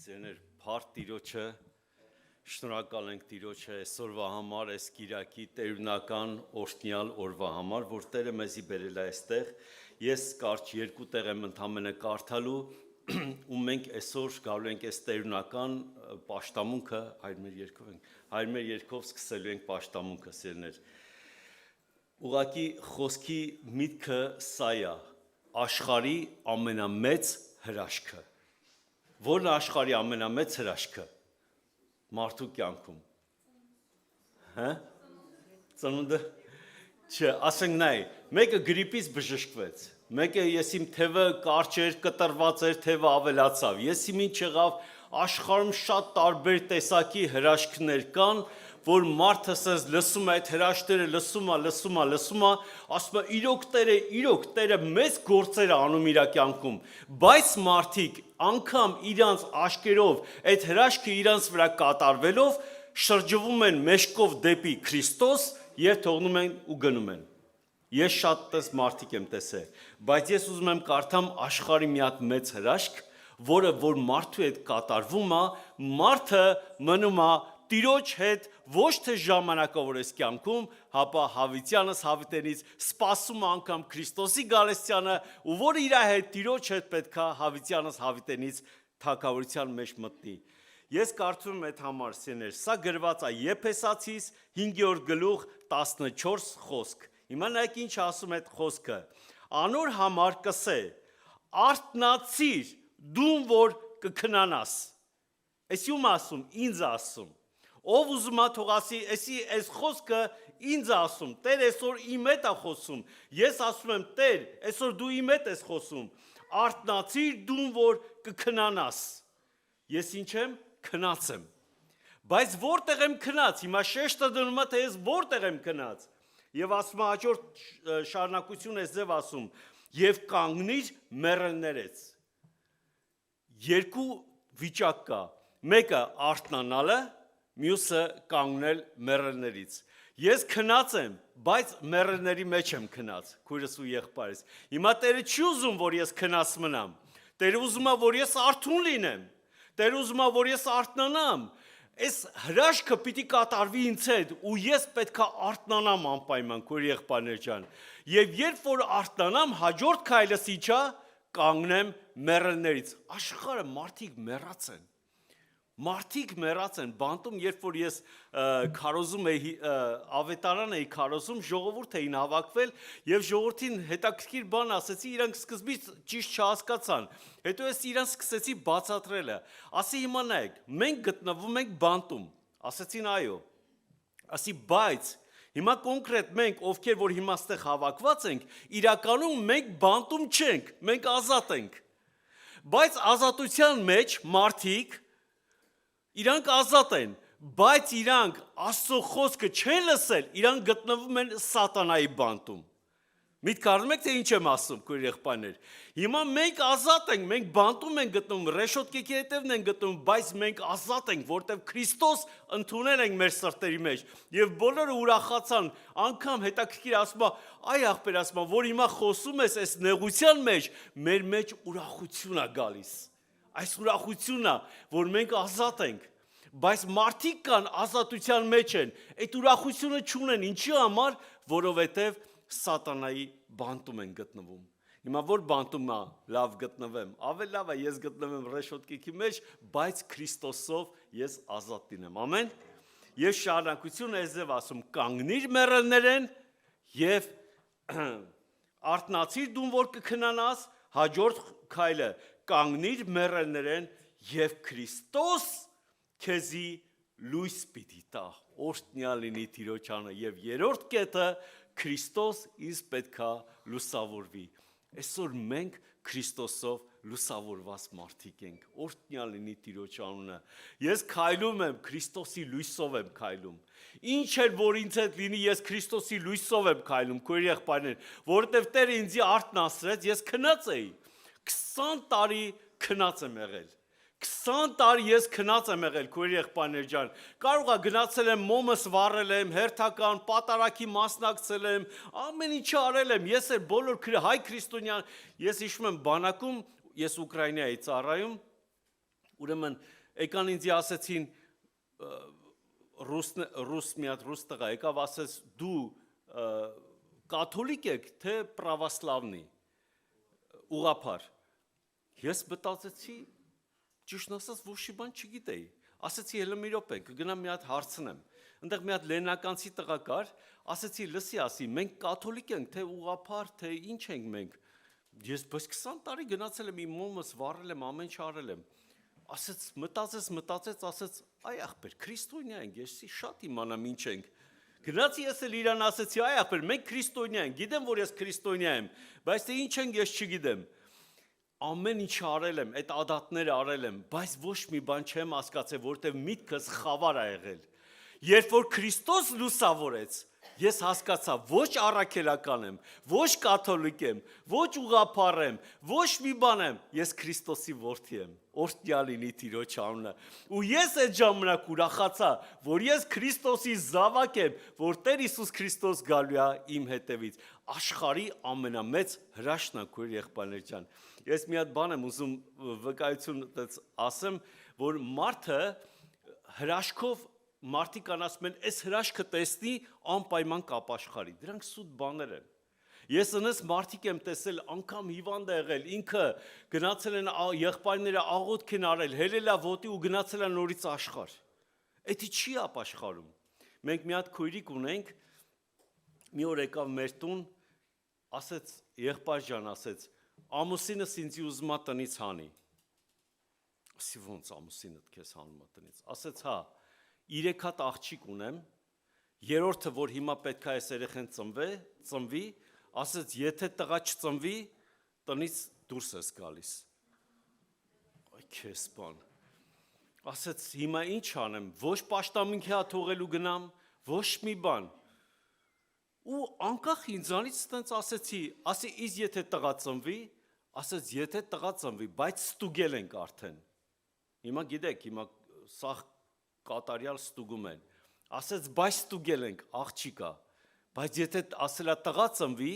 Սերներ, փառք Տիրոջը, շնորհակալ ենք Տիրոջը այսօրվա համար, այս կիրակի տերունական օրհնյալ օրվա համար, որ Տերը մեզի բերել է այստեղ։ Ես կարճ երկու տեղ եմ ընդամենը կարդալու, ու մենք այսօր գալու ենք այս տերունական պաշտամունքը, հայր մեր երկով սկսելու ենք պաշտամունքը, սերներ։ Ուղղակի խոսքի միտքը սա է, աշխարհի ամենամեծ հրաշքը։ Որն է աշխարհի ամենամեծ հրաշքը մարդու կյանքում։ Հա? Ծնունդը։ Չէ, ասենք նայ, մեկը գրիպից բժշկվեց, մեկը ես իմ թևը կարճ էր, կտրված էր, թևը ավելացավ։ Ես իմ ինչ եղավ, աշխարհում շատ տարբեր տեսակի հրաշքներ կան, որ մարդը ասես լսում է այդ հրաշքները, լսում է, ասում է իրոք Տերը մեծ գործեր է անում իր կյանքում, բայց մարդիկ անգամ իրանց աշկերով այդ հրաշքը իրանց վրա կատարվելով շրջվում են մեջքով դեպի Քրիստոս եւ թողնում են ու գնում են։ Ես շատ տես մարդիկ եմ տեսել, բայց ես ուզում եմ կարդամ աշխարհի մի հատ մեծ հրաշք, որ մարդու հետ կատարվում է, մարդը մնում է Տիրոջ հետ ոչ թե ժամանակավորես կյանքում, հապա հավիտյանս հավիտենից սպասում անգամ Քրիստոսի գալստյանը, ու որը իր հետ Տիրոջ հետ պետք է հավիտյանս հավիտենից թագավորության մեջ մտնի։ Ես կարդում եմ այդ համար սեներ, սա գրված է Եփեսացիս 5-րդ գլուխ 14 խոսք։ Հիմա նայեք ինչ ասում այդ խոսքը։ Անոր համար կսե, արթնացիր, դու որ կքնանաս։ Էսի ում ասում, ինձ ասում։ Ով ուզում է թող ասի, էսի այս խոսքը ինձ ասում, Տեր այսօր իմ հետ է խոսում։ Ես ասում եմ, Տեր, այսօր դու իմ հետ ես խոսում։ Արթնացիր դու, որ կքնանաս։ Ես ինչ եմ, քնած եմ։ Բայց որտեղ եմ քնած, հիմա շեշտը դնում է, թե ես որտեղ եմ քնած։ Եվ ասում է հաջորդ շարունակություն ես ձև ասում, եւ կանգնիր մեռելներից։ Երկու վիճակ կա, մեկը արթնանալը, մյուսը կանգնել մեռելներից։ Ես քնած եմ, բայց մեռելների մեջ եմ քնած, քույրս ու եղբայրս։ Հիմա Տերը չի ուզում, որ ես քնած մնամ։ Տերը ուզում է, որ ես արթուն լինեմ։ Տերը ուզում է, որ ես արթնանամ։ Այս հրաշքը պիտի կատարվի ինձ հետ, ու ես պետք է արթնանամ անպայման, քույր եղբայրներ ջան։ Եվ երբ որ արթնանամ, հաջորդ քայլս ի՞նչ է, կանգնեմ մեռելներից։ Աշխարհը մարդիկ մեռած են։ Մարդիկ մեռած են, բանտում, երբ որ ես քարոզում էի, ավետարան էի քարոզում, ժողովուրդ էին հավաքվել եւ ժողովրդին հետաքրքիր բան ասեցի, իրանք սկզբից ճիշտ չհասկացան։ Հետո ես իրանք սկսեցի բացատրելը։ Ասի հիմա նայեք, մենք գտնվում ենք բանտում։ Ասեցին այո։ Ասի բայց հիմա կոնկրետ մենք, ովքեր որ հիմա ստեղ հավաքված ենք, իրականում մենք բանտում չենք, մենք ազատ ենք։ Բայց ազատության մեջ մարդիկ իրանք ազատ են, բայց իրանք Աստծո խոսքը չեն լսել, իրանք գտնվում են սատանայի բանտում։ Միտք առնում եք, թե ինչ եմ ասում, քույր եղբայրներ։ Հիմա մենք ազատ ենք, մենք բանտում ենք գտնվում, ռեշոտկեքի հետևն ենք գտնվում, բայց մենք ազատ ենք, որտեղ Քրիստոս ընդունել ենք մեր սրտերի մեջ։ Եվ բոլորը ուրախացան, անգամ հետաքրքիր ասում է, այ ախպեր ասում է, որ հիմա խոսում ես այս նեղության մեջ, մեր մեջ ուրախություն է գալիս։ Այս ուրախությունն է, որ մենք ազատ ենք, բայց մարդիկ կան ազատության մեջ են, այդ ուրախությունը չունեն, ինչի համար, որովհետև սատանայի բանտում են գտնվում։ Հիմա որ բանտում է, լավ գտնվեմ, ավելի լավ է ես գտնվեմ ռեշոտկեքի մեջ, բայց Քրիստոսով ես ազատ լինեմ, ամեն։ Եվ շարունակությունը ես ասում, կանգնիր մեռելներեն եւ արթնացիր դու, որ կքնանաս, հաջորդ քայլը կանգնիր մեռելներեն եւ Քրիստոս քեզի լույս պիտի տա, օրհնյալ լինի Տիրոջ անունը, եւ երրորդ կետը Քրիստոս ինձ պետքա լուսավորվի։ Այսօր մենք Քրիստոսով լուսավորված մարդիկ ենք, օրհնյալ լինի Տիրոջ անունը։ Ես քայլում եմ, Քրիստոսի լույսով եմ քայլում։ Ինչ էլ որ ինձ հետ լինի, ես Քրիստոսի լույսով եմ քայլում, քույր եղբայրներ, որովհետեւ Տերը ինձ արթնացրեց, ես քնած էի։ 20 տարի քնած եմ եղել։ 20 տարի ես քնած եմ եղել, քույր եղբայրներ ջան։ Կարող է գնացել եմ, մոմս վառել եմ, հերթական պատարակի մասնակցել եմ, ամեն ինչ արել եմ։ Ես էլ բոլոր հայ քրիստոնյան, ես հիշում եմ բանակում, ես Ուկրաինայի ծառայում, ուրեմն եկան ինձ ասեցին ռուս մի հատ ռուս տղա եկավ ասեց դու կաթոլիկ եք թե պրավասլավնի ուղղափառ։ Ես մտածեցի, ճիշտ ասած ոչ մի բան չգիտեի։ Ասեցի հələ մի րոպե, կգնամ մի հատ հարցնեմ։ Այնտեղ մի հատ լեննականցի տղա կար, ասեցի լսի ասի, մենք կաթոլիկ ենք, թե ուղղափառ, թե ինչ ենք մենք։ Ես բայց 20 տարի գնացել եմ, իմ մոմս վառել եմ, ամեն ինչ արել եմ։ Ասեց մտածեց, ասեց, այ ախպեր, քրիստոնյա ենք, ես շատ իմանամ ինչ ենք։ Գնացի ես էլ իրան ասեցի, այ ախպեր, մենք քրիստոնյա ենք, գիտեմ, որ ես քրիստոնյա եմ, բայց թե ինչ ենք ես չգիտեմ։ Ամեն ինչ արել եմ, այդ ադատները արել եմ, բայց ոչ մի բան չեմ հասկացել, որտեղ միտքս խավար ա եղել։ Երբ որ Քրիստոս լուսավորեց, ես հասկացա, ոչ առաքելական եմ, ոչ կաթոլիկ եմ, ոչ ուղղափառ եմ, ոչ մի բան եմ, ես Քրիստոսի որդի եմ, օրհնյալ լինի Տիրոջ անունը։ Ու ես այդ ժամանակ ուրախացա, որ ես Քրիստոսի զավակ եմ, որ Տեր Հիսուս Քրիստոս գալու է իմ հետևից։ Աշխարհի ամենամեծ հրաշքն է, քույր եղբայրներ ջան։ Ես մի հատ բան եմ ուզում վկայություն ասեմ, որ մարդը հրաշքով մարդիկ ասում են, այս հրաշքը տեսնի անպայման կապաշխարի։ Դրանք սուտ բաներ են։ Ես ընես մարդիկ եմ տեսել, անգամ հիվանդ է եղել, ինքը գնացել են եղբայրները աղոթք են արել, հելել է ոտի ու գնացել է նորից աշխարհ։ Էդի չի ապաշխարում։ Մենք մի հատ քույրիկ ունենք, մի օր եկավ մեր տուն, ասեց, եղբայր ջան, ասեց, ամուսինս ինձ ուզում է տնից հանի։ ասի ոնց ամուսինդ քեզ հանում է տնից, ասեց հա, 3 հատ աղջիկ ունեմ, երրորդը որ հիմա պետք է այս երեխան ծնվի, ասեց եթե տղա չծնվի, տնից դուրս ես գալիս։ Այ քեզ բան։ Ասեց հիմա ինչ անեմ, ոչ պաշտամունքի հա թողելու գնամ, ոչ մի բան։ Ու անկախ ինձանից տենց ասեցի, ասի իս եթե տղա ծնվի, ասեց եթե տղա ծնվի, բայց ստուգել ենք արդեն։ Հիմա գիտեք, հիմա սա կատարյալ ստուգում են։ Ասեց բայց ստուգել ենք, աղջիկա, բայց եթե ասելա տղա ծնվի,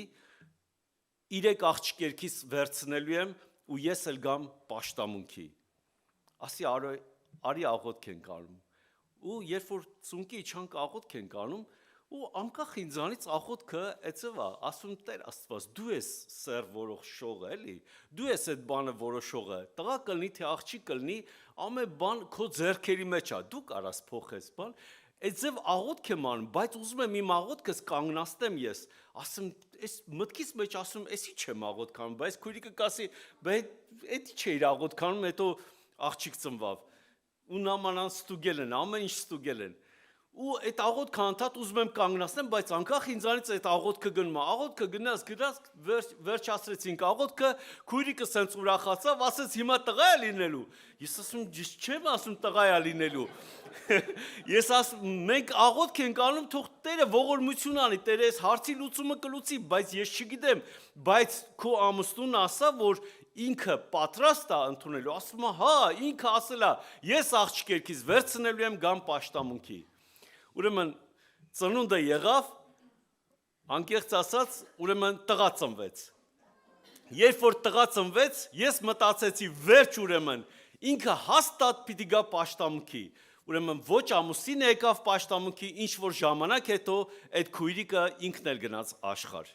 3 աղջիկ երկիս վերցնելու եմ ու ես էլ գամ պաշտամունքի։ Ասի արի աղոթք ենք անում։ Ու երբ որ ծունկի իջանք աղոթք ենք անում, ու անկախ ինձանից աղոթքը էցև է, ասում Տեր Աստված, դու ես սեր որոշողը, էլի, դու ես այդ բանը որոշողը, տղա կլինի, թե աղջիկ կլինի, ամեն բան քո ձեռքերի մեջ է, դու կարաս փոխես բան, այդձև աղոթք եմ անում, բայց ուզում եմ իմ աղոթքս կանգնացնեմ ես, ասում, այս մտքիս մեջ ասում, էսի չեմ աղոթք անում, բայց քույրիկը կասի, էդի չէ իր աղոթք անում, հետո աղջիկ ծնվավ, ու նամանան ստուգել են, ամեն ինչ ստուգել են, ու այդ աղոթքը անդադ ուզում եմ կանգնացնեմ, բայց անկախ ինձանից այդ աղոթքը գնում է, աղոթքը գնաց, վերջացրեցինք աղոթքը, քույրիկը սենց ուրախացավ, ասեց հիմա տղա է լինելու, ես ասում, չեմ ասում տղա է լինելու, ես ասում, մենք աղոթք ենք անում, թող Տերը ողորմություն անի, Տերը այս հարցի լուծումը կլուծի, բայց ես չգիտեմ, բայց քո ամուսնուն ասա, որ ինքը պատրաստ է ընդունելու, ասում է, հա, ինքը ասել է, ես աղջիկ երկիս վերցնելու եմ գամ պաշտամունքի։ Ուրեմն ծնունդը եղավ, անկեղծ ասած, ուրեմն տղա ծնվեց։ Երբ որ տղա ծնվեց, ես մտածեցի վերջ ուրեմն, ինքը հաստատ պիտի գա պաշտամունքի։ Ուրեմն ոչ ամուսինը եկավ պաշտամունքի, ինչ որ ժամանակ հետո այդ քույրիկը ինքն էլ գնաց աշխարհ։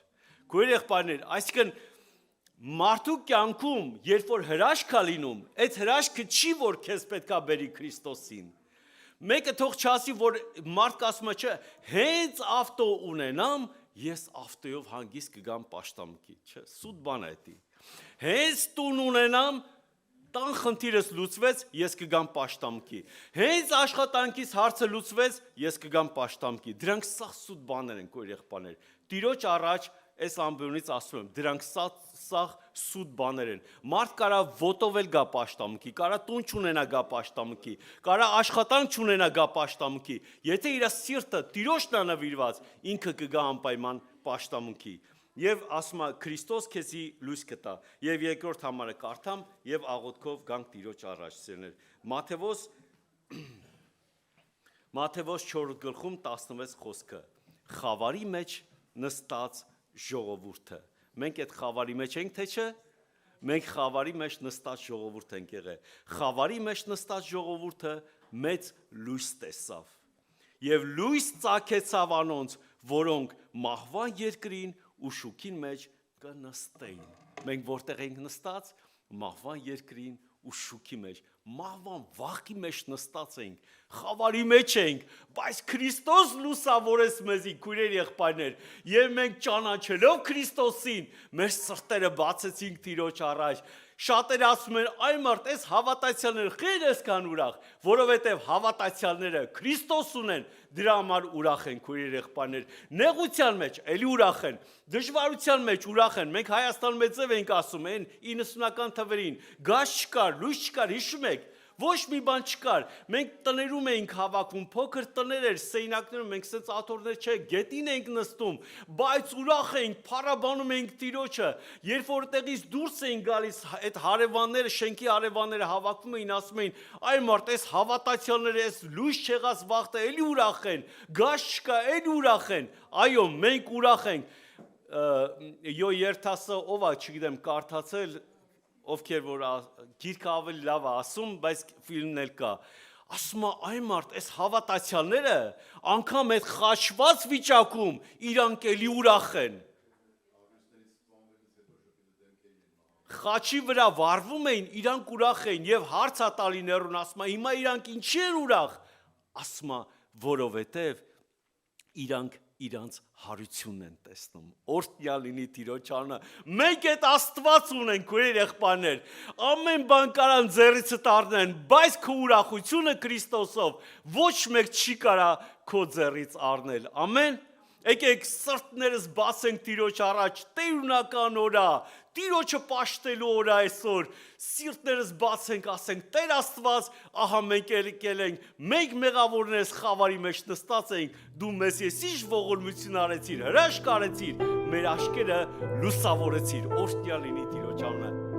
Քույր եղբայրներ, այսինքն մարդու կյանքում, երբ որ հրաշք է լինում, այդ հրաշքը չի որ քեզ պետքա բերի Քրիստոսին։ Մեկը թող չասի, որ մարդ ասում է, չէ, հենց ավտո ունենամ, ես ավտոյով հանգիստ կգամ պաշտամունքի, չէ, սուտ բան է դա։ Հենց տուն ունենամ, տան խնդիրս լուծվեց, ես կգամ պաշտամունքի։ Հենց աշխատանքից հարցը լուծվեց, ես կգամ պաշտամունքի։ Դրանք սա սուտ բաներ են, քույր եղբայրներ։ Տիրոջ առաջ այս ամբյոնից ասում եմ, դրանք սա սուտ բաներ են։ Մարդ կարա ոտով էլ գա պաշտամունքի, կարա տուն չունենա գա պաշտամունքի, կարա աշխատանք չունենա գա պաշտամունքի։ Եթե իր սիրտը Տիրոջն է նվիրված, ինքը կգա անպայման պաշտամունքի։ Եվ ասում է Քրիստոս քեզի լույս կտա։ Եվ երկրորդ համարը կարդամ եւ աղոթքով գանք Տիրոջ առաջ սիրներ։ Մատթեոս 4:16 խոսքը։ Խավարի մեջ նստած ժողովուրդը։ Մենք այդ խավարի մեջ ենք, թե չէ։ Մենք խավարի մեջ նստած ժողովուրդ ենք եղել։ Խավարի մեջ նստած ժողովուրդը մեծ լույս տեսավ։ Եվ լույս ծագեցավ անոնց, որոնք մահվան երկրին ու շուքին մեջ կնստեին։ Մենք որտեղ ենք նստած, մահվան երկրին ու շուքի մեջ, մահվան վախի մեջ նստած ենք, խավարի մեջ ենք, բայց Քրիստոս լուսավորեց մեզի, քույրեր եղբայրներ, եւ մենք ճանաչելով Քրիստոսին, մեր սրտերը բացեցինք Տիրոջ առաջ։ Շատերը ասում են, այ մարդ, այս հավատացյալները խեր այսքան ուրախ, որովհետև հավատացյալները Քրիստոս ունեն, դրա համար ուրախ են, քույրեր եղբայրներ, նեղության մեջ էլի ուրախ են, դժվարության մեջ ուրախ են, մենք Հայաստանում մեծև ենք ասում, այն 90-ական թվերին, գազ չկար, լույս չկար, հիշում եք, ոչ մի բան չկար, մենք տներում էինք հավաքում, փոքր տներ էր, սեյնակներում, մենք սենց աթոռներ չէ, գետին էինք նստում, բայց ուրախ էինք, փառաբանում էինք Տիրոջը, երբ որ տեղից դուրս էին գալիս, այդ հարևանները, շենքի հարևանները հավաքում էին, ասում էին, այ մարդ, այս հավատացյալները, այս լույս չեղած վաղտը էլի ուրախ են, գազ չկա, էլի ուրախ են, այո, մենք ուրախ ենք, յո երթասը ով է, չգիտեմ, կարդացել ովքեր որ գիրքը ավելի լավ է ասում, բայց ֆիլմն էլ կա, ասում է այ մարդ, այս հավատացյալները անգամ այդ խաչված վիճակում իրանք էլի ուրախ են։ Խաչի վրա վառվում էին, իրանք ուրախ էին եւ հարց է տալի ներուն, ասում է հիմա իրանք ինչի են ուրախ, ասում է որովհետեւ իրանք իրանց հարությունն են տեսնում։ Օրհնյալ լինի Տիրոջ անունը։ Մենք այդ Աստված ունենք, քույր եղբայրներ։ Ամեն բան կարան ձեռիցդ առնեն, բայց քո ուրախությունը Քրիստոսով ոչ մեկ չի կարա քո ձեռից առնել։ Ամեն։ Եկեք սրտներս բացենք Տիրոջ առաջ, տերունական օրա, Տիրոջը պաշտելու օր այսօր, սիրտներս բացենք, ասենք, Տեր Աստված, ահա մենք եկել ենք, մենք մեղավորներս խավարի մեջ նստած ենք, դու մեզ եսիշ ողորմություն արեցիր, հրաշք արեցիր, մեր աչքերը լուսավորեցիր, օրհնյալ լինի Տիրոջ անունը։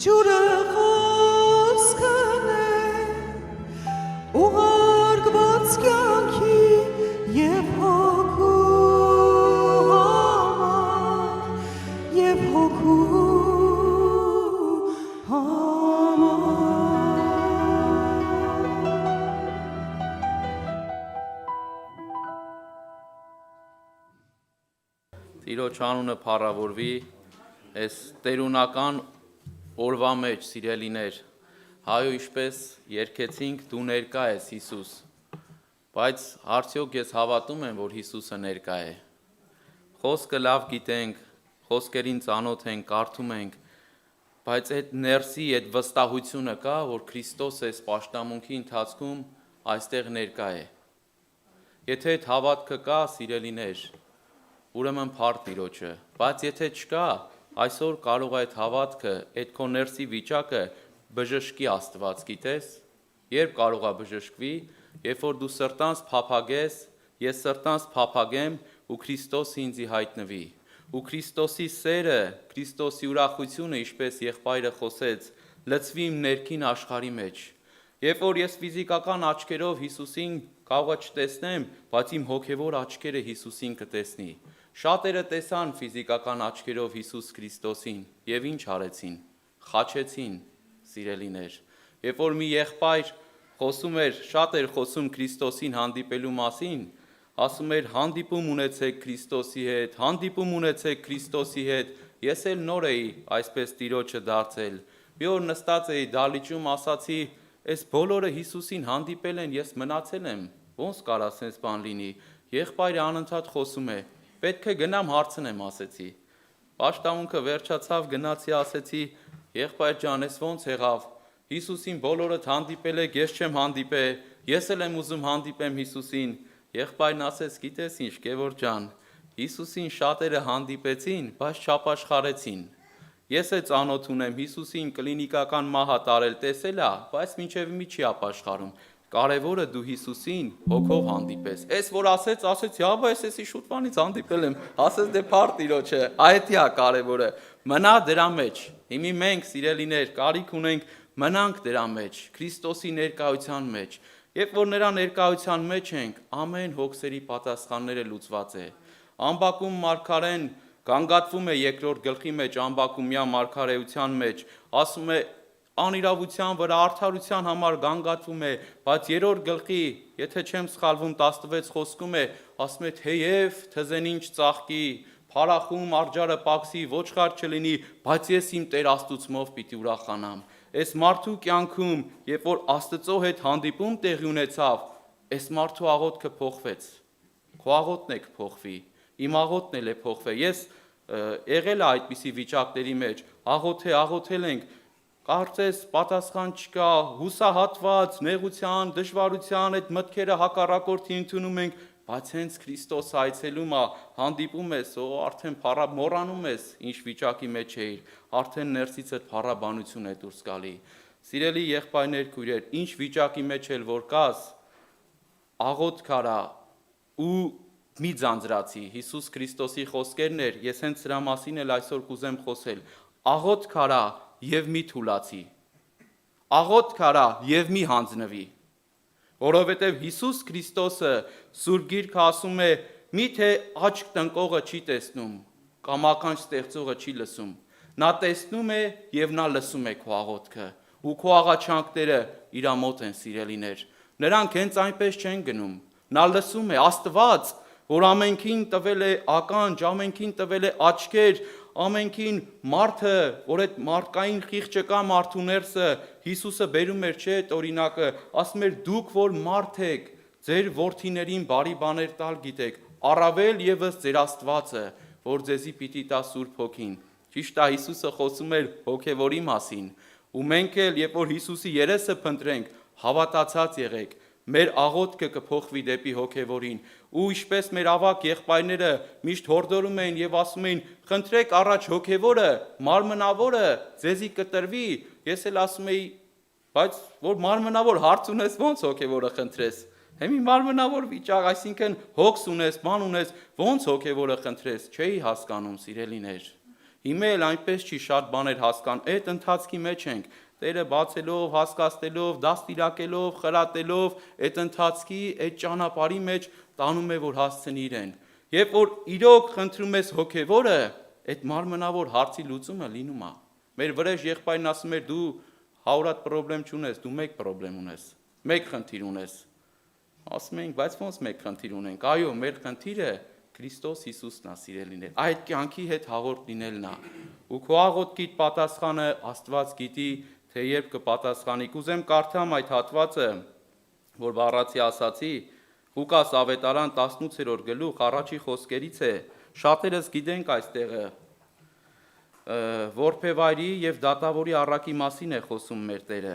ջուրը խոսքն է ուղարկված Տիրոջ անունը փառավորվի, այս տերունական օրվա մեջ, սիրելիներ, հայո ինչպես երգեցինք, դու ներկա ես Հիսուս, բայց արդյոք ես հավատում եմ, որ Հիսուսը ներկա է։ Խոսքը լավ գիտենք, խոսքերին ծանոթ ենք, կարդում ենք, բայց այդ ներսի, այդ վստահությունը կա, որ Քրիստոսը այս պաշտամունքի ընթացքում այստեղ ներկա է։ Եթե այդ հավատքը կա, սիրելիներ, ուրեմն փառ Տիրոջը, բայց եթե չկա, այսօր կարող է այդ հավատքը, այդ քո ներսի վիճակը բժշկի Աստված, գիտես, երբ կարող է բժշկվի, երբ որ դու սրտանց փափագես, ես սրտանց փափագեմ ու Քրիստոսը ինձի հայտնվի, ու Քրիստոսի սերը, Քրիստոսի ուրախությունը, ինչպես եղբայրը խոսեց, լցվի իմ ներքին աշխարհի մեջ։ Երբ որ ես ֆիզիկական աչքերով Հիսուսին կարող եմ չտեսնեմ, բայց իմ հոգևոր աչքերը Հիսուսին կտեսնի։ Շատերը տեսան ֆիզիկական աչքերով Հիսուս Քրիստոսին եւ ինչ արեցին։ Խաչեցին, սիրելիներ։ Երբ որ մի եղբայր խոսում էր, շատ էր խոսում Քրիստոսին հանդիպելու մասին, ասում էր հանդիպում ունեցեք Քրիստոսի հետ, հանդիպում ունեցեք Քրիստոսի հետ։ Ես էլ նոր էի այսպես Տիրոջը դարձել։ Մի օր նստած էի դալիճում, ասացի, այս բոլորը Հիսուսին հանդիպել են, ես մնացել եմ։ Ոնց կարա sense բան լինի։ Եղբայրը անընդհատ խոսում է։ Պետք է գնամ հարցնեմ, ասեցի։ Պաշտամունքը վերջացավ, գնացի, ասեցի, եղբայր ջան, ես ոնց եղավ։ Հիսուսին բոլորդ հանդիպել եք, ես չեմ հանդիպել, ես էլ եմ ուզում հանդիպեմ Հիսուսին։ Եղբայրն ասեց, գիտես ինչ, Գևորգ ջան, Հիսուսին շատերը հանդիպեցին, բայց չապաշխարեցին։ Ես է ծանոթ ունեմ, Հիսուսին կլինիկական մահա տարել տեսել է, բայց մինչև մի չի ապաշխարում։ Կարևորը դու Հիսուսին հոգով հանդիպես։ Այս որ ասեց, հա, բայց էսի շուտվանից հանդիպել եմ, ասեց դե փառ Տիրոջը, այդ է կարևորը։ Մնա դրա մեջ։ Հիմի մենք, սիրելիներ, կարիք ունենք մնանք դրա մեջ, Քրիստոսի ներկայության մեջ։ Երբ որ նրա ներկայության մեջ ենք, ամեն հոգսերի պատասխանները լուծված է։ Ամբակում մարգարեն գանգատվում է երկրորդ գլխի մեջ, ամբակումյա մարգարեության մեջ, ասում է անիրավության վրա արդարության համար գանգատվում է, բայց երրորդ գլխի, եթե չեմ սխալվում 16 խոսքում է, ասում է թեև թզեն ինչ ծաղկի, փարախում արջարը պակսի, ոչխար չլինի, բայց ես իմ Տեր Աստծուց պիտի ուրախանամ։ Այս մարդու կյանքում, երբ որ Աստծո հետ հանդիպում տեղի ունեցավ, այս մարդու աղոթքը փոխվեց։ Քո աղոթն է կփոխվի, իմ աղոթն էլ է փոխվել։ Ես եղել է այդպիսի վիճակների մեջ, աղոթել ենք, կարծես պատասխան չկա, հուսահատված, նեղության, դժվարության այդ մտքերը հակառակորդի ընդունում ենք, բայց հենց Քրիստոս այցելում է, հանդիպում ես, արդեն մոռանում ես, ինչ վիճակի մեջ էիր, արդեն ներսիցդ փառաբանություն է դուրս գալի։ Սիրելի եղբայրներ, քույրեր, ինչ վիճակի մեջ էլ որ կաս, աղոթք արա ու մի ձանձրացի, Հիսուս Քրիստոսի խոսքերն էր, ես հենց սրա մասին էլ այսօր կուզեմ խոսել, աղոթք արա և մի թուլացի, աղոթք արա և մի հանձնվի, որովհետև Հիսուս Քրիստոսը Սուրբ Գիրքը ասում է, միթե աչք տնկողը չի տեսնում, կամ ականջ ստեղծողը չի լսում, նա տեսնում է և նա լսում է քո աղոթքը, ու քո աղաչանքները իր մոտ են, սիրելիներ, նրանք հենց այնպես չեն գնում, նա լսում է, Աստված, որ ամենքին տվել է ականջ, ամենքին տվել է աչքեր, ամենքին մարդը, որ այդ մարդկային խիղճը կա մարդու ներսը, Հիսուսը բերում էր չէ այդ օրինակը, ասում էր դուք որ մարդ եք, ձեր որդիներին բարի բաներ տալ գիտեք, առավել ևս ձեր Աստվածը, որ ձեզի պիտի տա Սուրբ Հոգին։ Ճիշտ է, Հիսուսը խոսում էր հոգևորի մասին, ու մենք էլ, երբ որ Հիսուսի երեսը փնտրենք, հավատացած եղեք, մեր աղոթքը կփոխվի դեպի հոգևորին, ու ինչպես մեր ավակ եղբայրները միշտ հորդորում էին եւ ասում էին, խնդրեք առաջ հոգևորը, մարմնավորը ձեզի կտրվի, ես էլ ասում էի, բայց որ մարմնավոր հարց ունես, ո՞նց հոգևորը խնդրես։ Հիմի մարմնավոր վիճակ, այսինքն հոգս ունես, բան ունես, ո՞նց հոգևորը խնդրես, չէի հասկանում, սիրելիներ։ Հիմա էլ այնպես չի շատ բաներ հասկան, այդ ընթացքի մեջ ենք, Տերը բացելով, հասկացնելով, դաստիարակելով, խրատելով, այդ ընթացքի, այդ ճանապարհի մեջ տանում է, որ հասցնի իրեն։ Երբ որ իրոք խնդրում ես հոգևորը, այդ մարմնավոր հարցի լուծումը լինում է։ Մեր վրեժ եղբայրն ասում էր՝ դու 100 պրոբլեմ չունես, դու մեկ պրոբլեմ ունես, մեկ խնդիր ունես։ Ասում ենք, բայց ո՞նց մեկ խնդիր ունենք։ Այո, մեր խնդիրը Քրիստոս Հիսուսն է, սիրելիներ։ Այդ կյանքի հետ հաղորդ լինելն է։ Ու քո աղոթքիդ պատասխանը Աստված գիտի, թե երբ կպատասխանի։ Կուզեմ կարդամ այդ հատվածը, որ բառացի ասացի, Ղուկաս ավետարան 18-րդ գլուխ առաջի խոսքերից է։ Շատերս գիտենք այստեղը որբևայրի եւ դատավորի առակի մասին է խոսում մեր Տերը։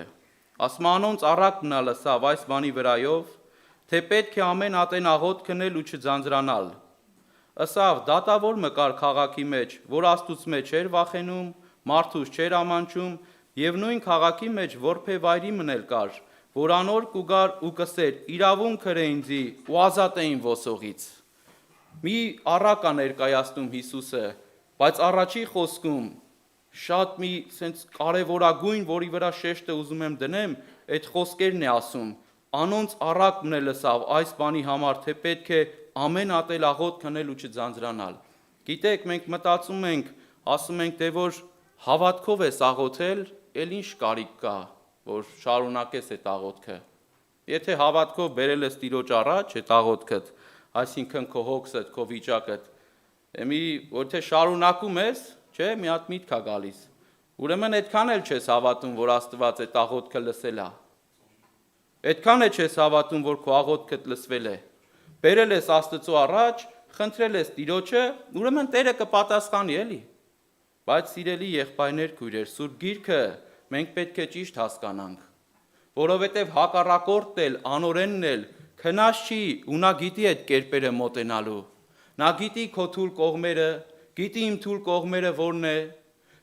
Ասմանոնց առակն ա լսավ այս բանի վրայով, թե պետք է ամեն ատեն աղոթ քնել ու չձանձրանալ։ Ըսավ դատավոր մկար քաղաքի մեջ, որ Աստուծո մեջ չէր վախենում, մարդուց չէր ամանչում, եւ նույն քաղաքի մեջ որբևայրի մնել կար, որ անոր կուգար ու կսեր իրավունք հրե ինձի ու ազատ էին ոսողից։ Մի առակ է ներկայացնում Հիսուսը, բայց առաջի խոսքում շատ մի sense կարևորագույն, որի վրա շեշտը ուզում եմ դնեմ, այդ խոսքերն է ասում։ Անոնց առակ մնել լսավ այս բանի համար, թե պետք է ամեն ատել աղոթ քնել ու չձանձրանալ։ Գիտեք, մենք մտածում ենք, ասում ենք, թե որ հավատքով ես աղոթել, էլ ինչ կարիք կա, որ շարունակես այդ աղոթքը։ Եթե հավատքով բերել ես Տիրոջ առաջ այդ աղոթքդ, այսինքն քո հոգսդ, քո վիճակդ, մի որ թե շարունակում ես, չէ, մի հատ միտք է գալիս։ Ուրեմն այդքան էլ չես հավատում, որ Աստված այդ աղոթքը լսել է։ Այդքան է չես հավատում, որ քո աղոթքդ լսվել է։ Բերել ես Աստծո առաջ, խնդրել ես Տիրոջը, ուրեմն Տերը կպատասխանի էլի։ Բայց սիրելի եղբայրներ, քույրեր, Սուրբ Գիրքը մենք պետք է ճիշտ հասկանանք, որովհետև հակառակորդն էլ, անօրենն էլ քնած չի ու նա գիտի այդ կերպերը մոտենալու։ Նա գիտի քո թույլ կողմերը, գիտի իմ թույլ կողմերը որն է,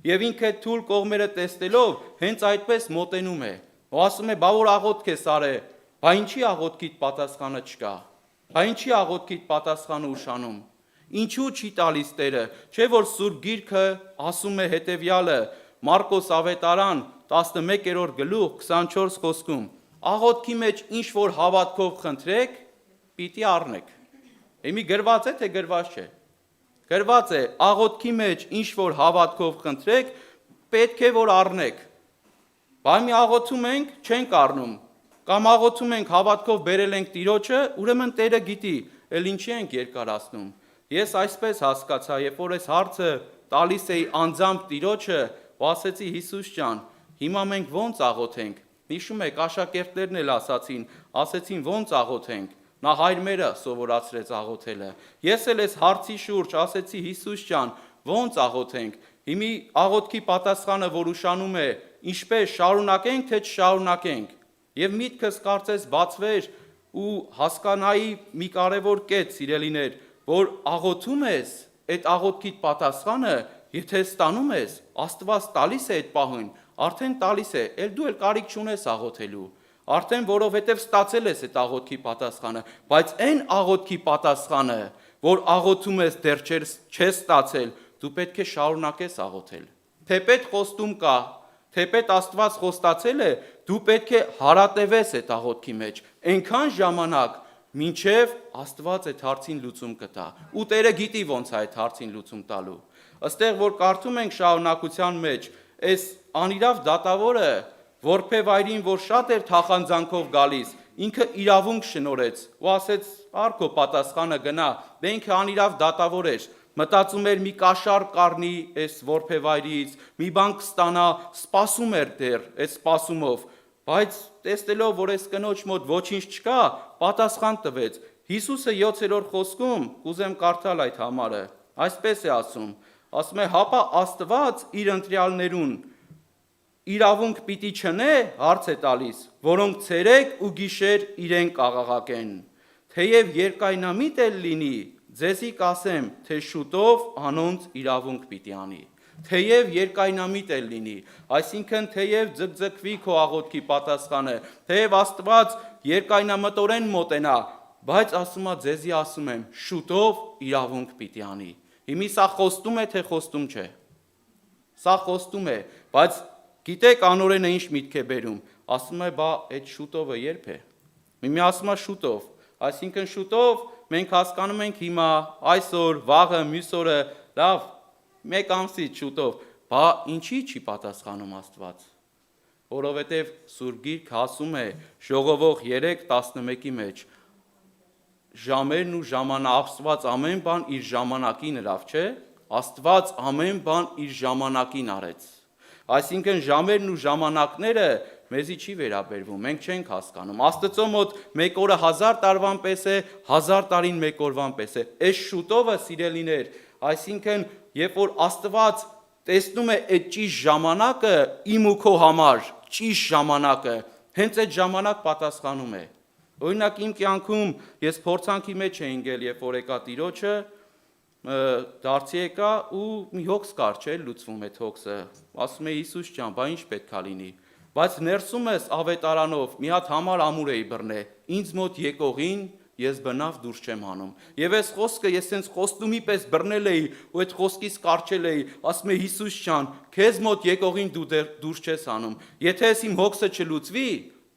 եւ ինքը թույլ կողմերը տեսնելով հենց այդպես մոտենում է։ Ու ասում է՝ «Բա որ աղոթք ես արել, բա ինչի աղոթքիդ պատասխանը չկա, բա ինչի աղոթքիդ պատասխանը ուշանում, ինչու չի տալիս Տերը»։ Չէ՞ որ Սուրբ Գիրքը ասում է հետևյալը, Մարկոս ավետարան 11-րդ գլուխ 24 խոսքում. աղոթքի մեջ ինչ որ հավատքով խնդրեք, պիտի առնեք։ Եմի գրված է, թե գրված չէ։ Գրված է, աղոթքի մեջ ինչ որ հավատքով խնդրեք, պետք է որ առնեք։ Բայց մի աղոթում ենք, չենք առնում, կամ աղոթում ենք հավատքով բերել ենք Տիրոջը, ուրեմն Տերը գիտի, էլ ինչի ենք երկարացնում։ Ես այսպես հասկացա, երբ որ այս հարցը տալիս էի անձամբ Տիրոջը, ու ասեցի՝ Հիսուս ջան, հիմա մենք ո՞նց աղոթենք։ Հիշում եք, աշակերտներն էլ ասեցին ո՞նց աղոթենք։ Նա հայր մերը սովորացրեց աղոթելը։ Ես էլ այս հարցի շուրջ ասեցի՝ Հիսուս ջան, ո՞նց աղոթենք։ Հիմի աղոթքի պատասխանը, որ ուշանում է, ինչպես շարունակենք, թե չշարունակենք։ Եվ միտքս կարծես բացվեր ու հասկանայի մի կարևոր կետ, սիրելիներ, որ աղոթում ես, այդ աղոթքիդ պատասխանը, եթե ստանում ես, Աստված տալիս է այդ պահին, արդեն տալիս է, էլ դու էլ կարիք չունես աղոթելու, արդեն որովհետև ստացել ես այդ աղոթքի պատասխանը, բայց այն աղոթքի պատասխանը, որ աղոթում ես դեռ չես ստացել, դու պետք է շարունակես աղոթել։ Թեպետ խոստում կա, թեպետ Աստված խոստացել է, դու պետք է հարատևես այդ աղոթքի մեջ, այնքան ժամանակ, մինչև Աստված այդ հարցին լուծում կտա։ Ու Տերը գիտի ոնց է այդ հարցին լուծում տալու։ Այստեղ որ կարդում ենք շարունակության մեջ, այս անիրավ դատավորը որբևայրին, որ շատ էր թախանձանքով գալիս, ինքը իրավունք շնորհեց ու ասեց՝ «Արքո պատասխանը գնա», դե ինքը անիրավ դատավոր էր, մտածում էր մի կաշառ կառնի այս որբևայրից, մի բան կստանա, սպասում էր դեռ այս սպասումով, բայց տեսնելով, որ այս կնոջ մոտ ոչինչ չկա, պատասխան տվեց։ Հիսուսը 7-րդ խոսքում, կուզեմ կարդալ այդ համարը, այսպես է ասում է՝ «Հապա Աստված իր ընտրյալներուն իրավունք պիտի չնե, հարց է տալիս, որոնք ցերեկ ու գիշեր իրեն կաղաղակեն, թեև երկայնամիտ էլ լինի, ձեզի կասեմ, թե շուտով անոնց իրավունք պիտի անի»։ Թեև երկայնամիտ էլ լինի, այսինքն թեև ձգձգվի քո աղոթքի պատասխանը, թեև Աստված երկայնամտորեն մոտենա, բայց ասում է, ձեզի ասում եմ, շուտով իրավունք պիտի անի։ Հիմի սա խոստում է, թե խոստում չէ։ Սա խոստում է, բայց գիտեք անօրենը ինչ միտք է բերում։ Ասում է, բա այդ շուտովը երբ է։ Մի ասում է շուտով, այսինքն շուտով մենք հասկանում ենք հիմա, այսօր, վաղը, մյուս օրը, լավ, մեկ ամսից շուտով, բա ինչի չի պատասխանում Աստված։ Որովհետև Սուրբ Գիրքը ասում է Ժողովող 3:11-ի մեջ, ժամերն ու Աստված ամեն բան իր ժամանակին հրավ, չէ՞։ Աստված ամեն բան իր ժամանակին արեց։ Այսինքն ժամերն ու ժամանակները մեզի չի վերաբերվում, մենք չենք հասկանում։ Աստծո մոտ մեկ օրը 1000 տարվան պես է, 1000 տարին մեկ օրվան պես է։ Այս շուտովը, սիրելիներ, այսինքն երբ որ Աստված տեսնում է այդ ճիշտ ժամանակը իմ ու քո համար, ճիշտ ժամանակը, հենց այդ ժամանակ պատասխանում է։ Օրինակ իմ կյանքում ես փորձանքի մեջ էի ընկել, երբ որ եկա Տիրոջը, դարձի եկա ու մի հոգս կար, չէ՞, լուծվում այդ հոգսը։ Ասում է Հիսուս ջան, բա ինչ պետքա լինի։ Բայց ներսում ես ավետարանով մի հատ համար ամուր էի բռնել, ինձ մոտ եկողին ես բնավ դուրս չեմ հանում։ Եվ այս խոսքը ես հենց խոստումի պես բռնել էի ու այդ խոսքից կարճել էի, ասում է Հիսուս ջան, քեզ մոտ եկողին դու դուրս չես հանում։ Եթե ես իմ հոգսը չլուծվի,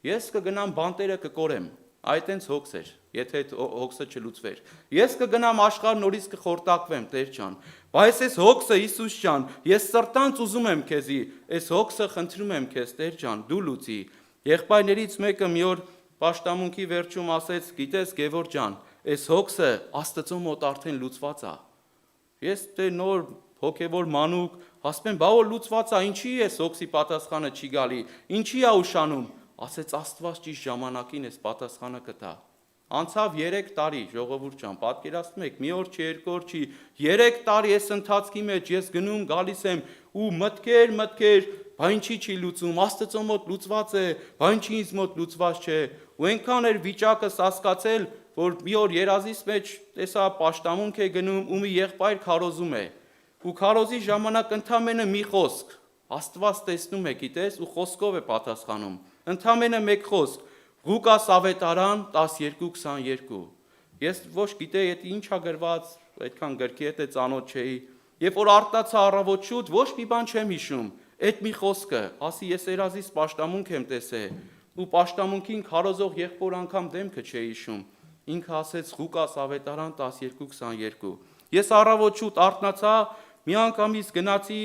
ես կգնամ բանտերը կկորեմ։ Այդ այնց հոգս էր, եթե այդ հոգսը չլուծվեր։ Ես կգնամ աշխարհ նորից կխորտակվեմ, Տեր ջան։ Բայց այս հոգսը Հիսուս ջան, ես սրտանց ուզում եմ քեզի, այս հոգսը խնդրում եմ քեզ, Տեր ջան, դու լուծի։ Եղբայրներից մեկը մի օր պաշտամունքի վերջում ասեց, գիտես Գևորգ ջան, այս հոգսը Աստծո մոտ արդեն լուծված է։ Ես դե նոր հոգևոր մանուկ, ասում եմ, բա որ լուծված է, ինչի է հոգսի պատասխանը չի գալի, ինչի է ուշանում։ Ասեց Աստված ճիշտ ժամանակին էս պատասխանը կտա։ Անցավ 3 տարի, ժողովուրդ ջան, պատկերացնում եք, մի օր չի, 2 օր չի, 3 տարի այս ընթացքի մեջ ես գնում, գալիս եմ ու մտքեր, բա ինչի չի լուծում, Աստծո մոտ լուծված է, բա ինչի ինձ մոտ լուծված չէ։ Ու այնքան էր վիճակը սասկացել, որ մի օր երազիս մեջ տեսա պաշտամունք է գնում ու մի եղբայր քարոզում է։ Ու քարոզի ժամանակ ընդամենը մի խոսք, Աստված տեսնում է, գիտես, ու խոսքով է պատասխանում։ Ընդամենը մեկ խոսք, Ղուկաս ավետարան 12:22։ Ես ոչ գիտեի այդ ինչա գրված, այդքան գրքի հետ է ծանոթ չէի։ Երբ որ արտացա առավոտ շուտ, ոչ մի բան չեմ հիշում։ Այդ մի խոսքը, ասի ես երազիս պաշտամունք եմ տեսել, ու պաշտամունքին քարոզող եղբոր անգամ դեմքը չէի հիշում։ Ինքը ասեց Ղուկաս ավետարան 12:22։ Ես առավոտ շուտ արթնացա, միանգամից գնացի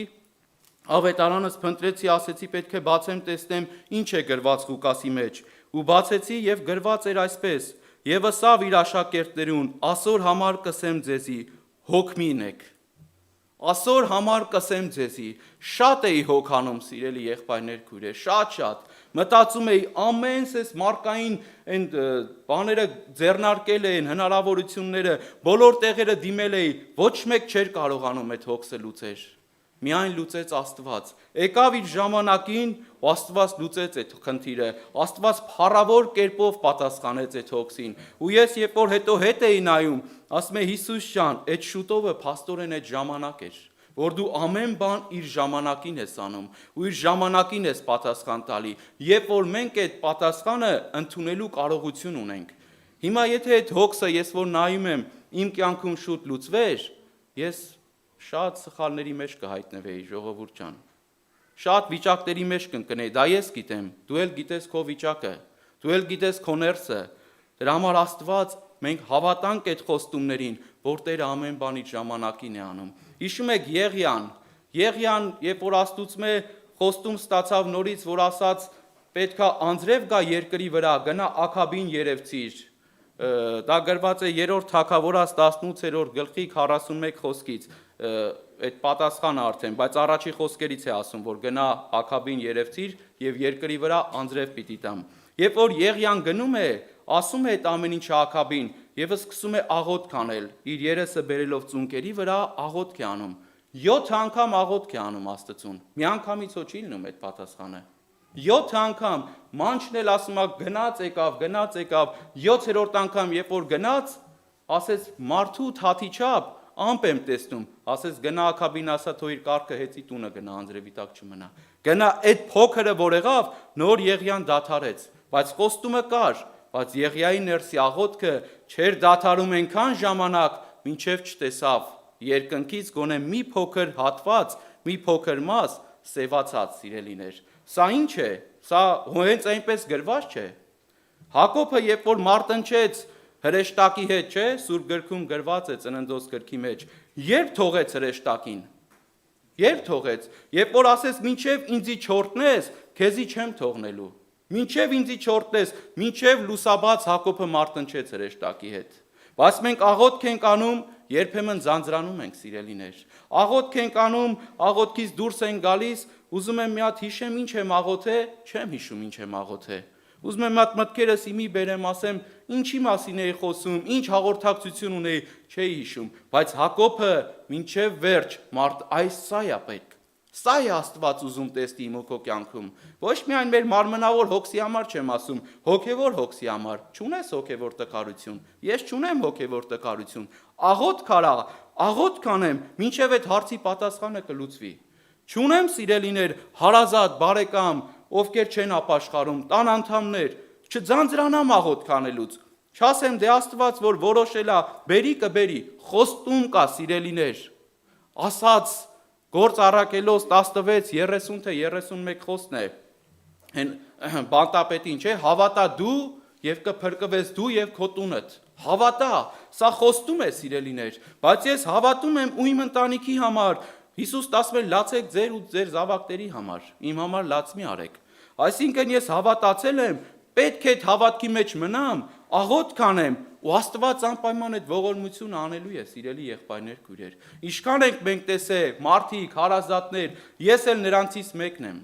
ավետարանս փնտրեցի, ասեցի պետք է բացեմ տեսնեմ ինչ է գրված Ղուկասի մեջ, ու բացեցի եւ գրված էր այսպես. Եվ ըսավ իր աշակերտներուն, ասոր համար կսեմ ձեզի, հոգ մի ունեք։ Ասոր համար կսեմ ձեզի, շատ էի հոգանում, սիրելի եղբայրներ, քույրեր, շատ, մտածում էի ամեն այս մարկային այն բաները ձեռնարկել էին, հնարավորությունները, բոլոր տեղերը դիմել էի, ոչ մեկ չէր կարողանում այդ հոգսը լուծել։ Միայն լուծեց Աստված։ Եկավ իր ժամանակին, ու Աստված լուծեց այդ խնդիրը։ Աստված փառավոր կերպով պատասխանեց այդ հոգսին։ Ու ես երբ որ հետո հետ էի նայում, ասում եմ Հիսուս ջան, այդ շուտովը փաստորեն այդ ժամանակ էր, որ դու ամեն բան իր ժամանակին ես անում, ու իր ժամանակին ես պատասխան տալի, երբ որ մենք այդ պատասխանը ընդունելու կարողություն ունենք։ Հիմա եթե այդ հոգսը ես որ նայում եմ, իմ կյանքում շուտ լուծվեր, ես շատ սխալների մեջ կհայտնվեի, ժողովուրդ ջան։ Շատ վիճակների մեջ կընկնեի, դա ես գիտեմ, դու էլ գիտես քո վիճակը, դու էլ գիտես քո ներսը։ Դրա համար Աստված մենք հավատանք այդ խոստումներին, որ Տերը ամեն բան իր ժամանակին է անում։ Հիշում եք Եղիան, երբ որ Աստուծո խոստում ստացավ նորից, որ ասաց պետքա անձրև գա երկրի վրա, գնա Աքաբին երևցիր։ Դա գրված է 3-րդ Թագավորաց 18-րդ գլխի 41 խոսքից, այդ պատասխանը արդեն, բայց առաջի խոսքերից է ասում, որ գնա Աքաբին երևցիր եւ երկրի վրա անձրև պիտի տամ։ Երբ որ Եղիան գնում է, ասում է այդ ամեն ինչը Աքաբին եւ սկսում է աղոթք անել, իր երեսը բերելով ծունկերի վրա աղոթք է անում։ 7 անգամ աղոթք է անում Աստծուն։ Մի անգամից ոչ չի լինում այդ պատասխանը։ 7 անգամ, մանչն էլ ասում է գնաց եկավ, 7-րդ անգամ երբ որ գնաց, ասեց մարդու թաթի չափ ամպ եմ տեսնում, ասեց գնա Աքաբին ասա թող իր կառքը հեծի տունը գնա անձրևի տակ չմնա։ Գնա այդ փոքրը որ եղավ, նոր Եղիան դադարեց, բայց խոստումը կար, բայց Եղիայի ներսի աղոթքը չէր դադարում այնքան ժամանակ, մինչև չտեսավ երկնքից գոնե մի փոքր հատված, մի փոքր մաս սևացած սիրելիներ։ Սա ինչ է։ Սա հենց այնպես գրված չէ։ Հակոբը երբ որ մարտնչեց հրեշտակի հետ, չէ, Սուրբ գրքում գրված է Ծննդոց գրքի մեջ, երբ թողեց հրեշտակին։ Երբ թողեց, երբ որ ասես մինչև ինձի չորտնես, քեզի չեմ թողնելու։ Մինչև ինձի չորտնես, մինչև լուսաբաց Հակոբը մարտնչեց հրեշտակի հետ։ Բայց մենք աղոթք ենք անում, երբեմն ձանձրանում ենք, սիրելիներ։ Աղոթք ենք անում, աղոթքից դուրս են գալիս, ուզում եմ մի հատ հիշեմ ինչ եմ աղոթե, չեմ հիշում ինչ եմ աղոթե։ Ուզում եմ հատ մտքերս իմի բերեմ, ասեմ, ինչի մասին էի խոսում, ինչ հաղորդակցություն ունեի, չէի հիշում, բայց Հակոբը մինչև վերջ այս սա է պետք։ Սա է Աստված ուզում տեսնի իմ ու քո կյանքում։ Ոչ միայն մեր մարմնավոր հոգսի համար չեմ ասում, հոգևոր հոգսի համար։ Չունես հոգևոր տկարություն։ Ես չունեմ հոգևոր տկարություն։ Աղոթք արա, աղոթք անեմ, մինչև այդ հարցի պատասխանը կլուծվի։ Չունեմ սիրելիներ, հարազատ, բարեկամ, ովքեր չեն ապաշխարում, տան անդամներ, չձանձրանամ աղոթք անելուց։ Չասեմ դե Աստված, որ որոշել է, բերի կբերի, խոստում կա սիրելիներ։ Ասած Գործ առաքելոց 16:30 թե 31 խոսքն է։ Հեն բանտապետին, չէ, հավատա դու եւ կփրկվես դու եւ քո տունդ։ Հավատա, սա խոստում է սիրելիներ, բայց ես հավատում եմ ու իմ ընտանիքի համար։ Հիսուս ասում է լացեք ձեր ու ձեր զավակների համար, իմ համար լաց մի արեք։ Այսինքն ես հավատացել եմ, պետք է այդ հավատքի մեջ մնամ, աղոթք անեմ ու Աստված անպայման այդ ողորմությունը անելու է, սիրելի եղբայրներ, քույրեր։ Ինչքան ենք մենք տեսել մարդիկ, հարազատներ, ես էլ նրանցից մեկն եմ,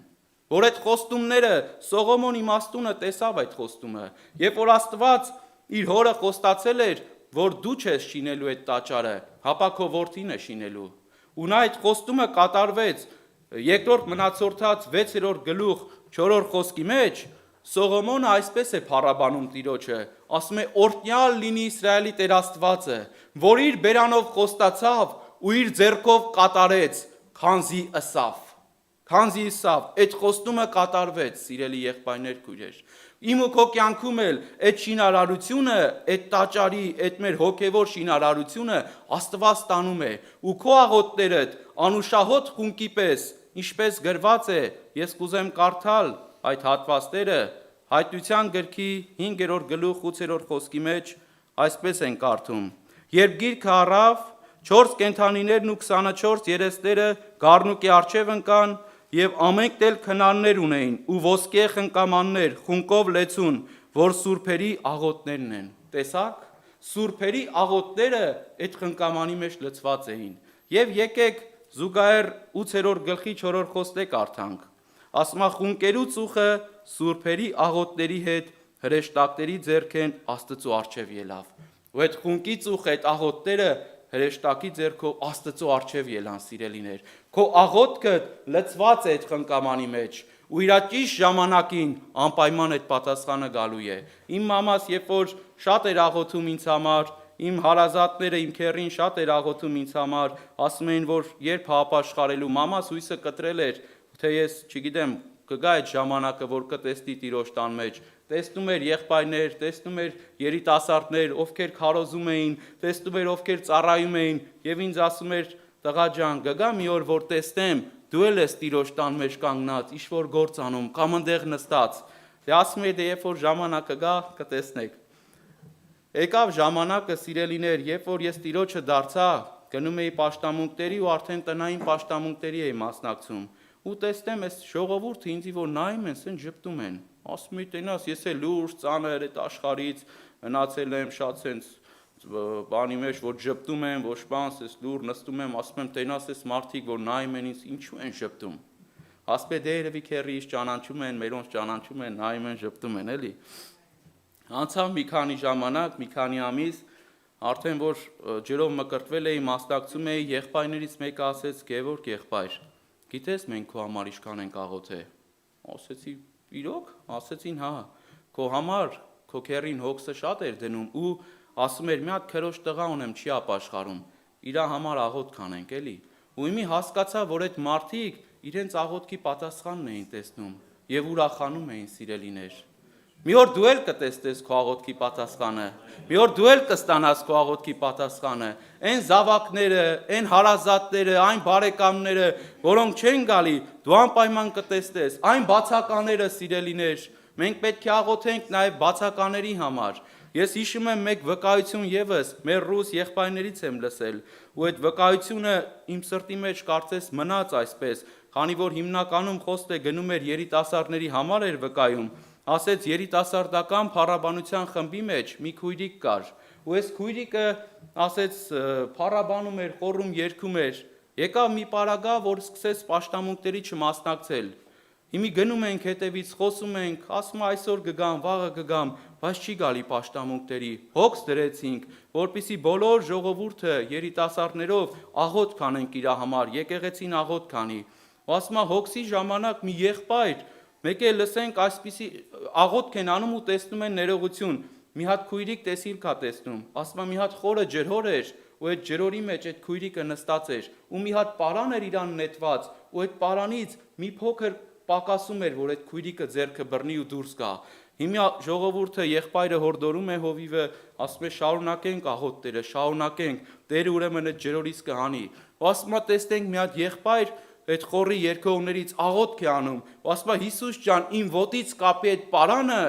որ այդ խոստումները Սողոմոն իմաստունը տեսավ այդ խոստումը, երբ որ Աստված իր հորը խոստացել էր, որ դու չես շինելու այդ տաճարը, հապա քո որդին է շինելու։ Ու նա այդ խոստումը կատարվեց երկրորդ մնացորդած 6-րդ գլուխ 4-րդ խոսքի մեջ Սողոմոնը այսպես է փառաբանում Տիրոջը, ասում է օրհնյալ լինի Իսրայելի Տեր Աստվածը, որ իր բերանով խոստացավ ու իր ձեռքով կատարեց, քանզի ըսավ, այդ խոստումը կատարվեց, սիրելի եղբայրներ, քույրեր։ Իմ ու քո կյանքում էլ այդ շինարարությունը, այդ տաճարի, այդ մեր հոգևոր շինարարությունը Աստված տանում է, ու քո աղոթքներդ անուշահոտ խունկի պես, ինչպես գրված է, ես կուզեմ կարդալ այդ հատվածները Հայտնության գրքի 5-րդ գլուխ 8-րդ խոսքի մեջ այսպես են կարդում. Երբ գիրքը առավ, 4 կենդանիներն ու 24 երեսները գառնուկի առջև ընկան, եւ ամենքն էլ քնաններ ունեին ու ոսկե խնկամաններ, խունկով լեցուն, որ սուրբերի աղոթներն են։ Տեսակ, սուրբերի աղոթները այդ խնկամանի մեջ լցված էին։ Եվ եկեք Զուգահեռ 8-րդ գլխի 4-րդ խոսքը կարդանք։ Ասում է խունկերու ծուխը սուրբերի աղոթների հետ հրեշտակների ձեռքեն Աստծո առջև ելավ։ Ու այդ խունկի ծուխը, այդ աղոթները հրեշտակի ձեռքով Աստծո առջև ելան, սիրելիներ։ Քո աղոթքը լցված է այդ խնկամանի մեջ, ու իր ճիշտ ժամանակին անպայման այդ պատասխանը գալու է։ Իմ մամաս, երբ որ շատ էր աղոթում ինձ համար, իմ հարազատները, իմ քեռին շատ էր աղոթում ինձ համար, ասում էին, որ երբ ապաշխարելու, մամաս հույսը կտրել էր, թե ես, չգիտեմ, կգա այդ ժամանակը, որ կտեսնի Տիրոջ տան մեջ, տեսնում էր եղբայրներ, տեսնում էր երիտասարդներ, ովքեր քարոզում էին, տեսնում էր ովքեր ծառայում էին, եւ ինձ ասում էր, տղա ջան, կգա մի օր, որ տեսնեմ, դու էլ ես Տիրոջ տան մեջ կանգնած, ինչ որ գործ անում, կամ այնտեղ նստած։ Դե ասում էր, դե երբ որ ժամանակը գա, կտեսնեք։ Եկավ ժամանակը, սիրելիներ, երբ որ ես Տիրոջը դարձա, գնում էի պաշտամունքների ու արդեն տնային պաշտամունքների էի մասնակցում։ Ու տեսնեմ այս ժողովուրդը ինձի որ նայում են, սեն ճպտում են։ Ասում եմ, տենաս, ես էլ լուրջ ծանր այդ աշխարհից մնացել եմ, շատ սենց բանի մեջ որ ճպտում են, ոչ բան, ես լուր նստում եմ, ասում եմ, տենաս, այս մարդիկ որ նայում են ինձ, ինչու են ճպտում։ Ասում է, դե երևի քեռիս ճանաչում են, մերոնց ճանաչում են, նայում են, ճպտում են, էլի։ Անցավ մի քանի ժամանակ, մի քանի ամիս, արդեն որ ջրով մկրտվել էի, մասնակցում էի, եղբայրներից մեկը ասեց, Գևորգ եղբայր, գիտես մենք քո համար ինչքան ենք աղոթել։ Ասեցի, իրոք, ասեցին, հա, քո համար, քո քեռին հոգսը շատ էր դնում ու ասում էր մի հատ քրոջ տղա ունեմ, չի ապաշխարում, իրա համար աղոթք անենք, էլի։ Ու իմի հասկացա, որ այդ մարդիկ իրենց աղոթքի պատասխանն էին տեսնում եւ ուրախանում էին, սիրելիներ։ Մի օր դու էլ կտեսնես քո աղոթքի պատասխանը։ Մի օր դու էլ կստանաս քո աղոթքի պատասխանը։ Այն զավակները, այն հարազատները, այն բարեկամները, որոնք չեն գալի, դու անպայման կտեսնես։ Այն բացակաները, սիրելիներ, մենք պետք է աղոթենք նաև բացակաների համար։ Ես հիշում եմ մեկ վկայություն եւս մեր ռուս եղբայրներից եմ լսել, ու այդ վկայությունը իմ սրտի մեջ կարծես մնաց այսպես, քանի որ հիմնականում խոսքը գնում էր երիտասարդների համար էր վկայում, ասեց երիտասարդական փառաբանության խմբի մեջ մի քույրիկ կար, ու այս քույրիկը ասեց փառաբանում էր, խորում երգում էր, եկավ մի պարագա, որ սկսեց պաշտամունքների չմասնակցել։ Հիմի գնում ենք հետևից, խոսում ենք, ասում այսօր կգամ, վաղը կգամ, բայց չի գալի պաշտամունքների։ Հոգս դրեցինք, որպեսզի բոլոր ժողովուրդը երիտասարդներով աղոթք կանենք իր համար, եկեղեցին աղոթք կանի։ Ու ասում հոգսի ժամանակ մի եղբայր, մեկ է լսենք այսպիսի աղոթք են անում ու տեսնում են ներողություն։ Մի հատ քույրիկ տեսիլք է տեսնում, ասում մի հատ խորը ջրհոր էր, ու այդ ջրորի մեջ այդ քույրիկը նստած էր, ու մի հատ պարան էր իրան նետված, ու այդ պարանից մի փոքր պակասում էր, որ այդ քույրիկը ձեռքը բռնի ու դուրս գա։ Հիմա ժողովուրդը եղբայրը հորդորում է հովիվը, ասում է շարունակենք աղոթքները, շարունակենք, Տերը ուրեմն այդ ջրորից կհանի։ Ու ասում է տեսնենք մի հատ եղբայր այդ խորի երկողներից աղոթք է անում։ Ու ասում է Հիսուս ջան, իմ ոտից կապի այդ պարանը,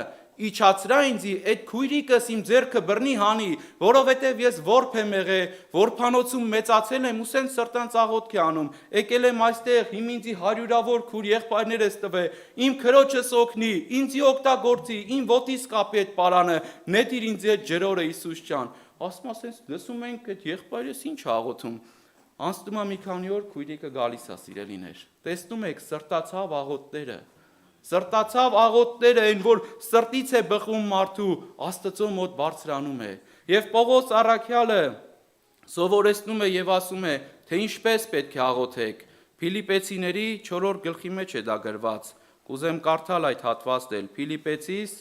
իջացրա ինձի, այդ քույրիկս իմ ձեռքը բռնի հանի, որովհետև ես որբ եմ եղել, որբանոցում մեծացել եմ ու սենց սրտանց աղոթք է անում, եկել եմ այստեղ, հիմ ինձի հարյուրավոր քույր եղբայրներ ես տվել, իմ քրոջս օգնի, ինձի օգտագործի, իմ ոտից կապի այդ պարանը, նետիր ինձի այդ ջրորը Հիսուս ջան։ Ասում ասենց լսում ենք այդ եղբայրս ինչ աղոթում։ Անցնում է մի քանի օր քույրիկը գալիս է սիրելիներ։ Տեսնում եք սրտացավ աղոթները։ Սրտացավ աղոթները այն, որ սրտից է բխում մարդու, Աստծո մոտ բարձրանում է։ Եվ Պողոս առաքյալը սովորեցնում է եւ ասում է, թե ինչպես պետք է աղոթեք։ Փիլիպեցիների 4-րդ գլխի մեջ է դա գրված։ Կուզեմ կարդալ այդ հատվածն էլ, Փիլիպեցիս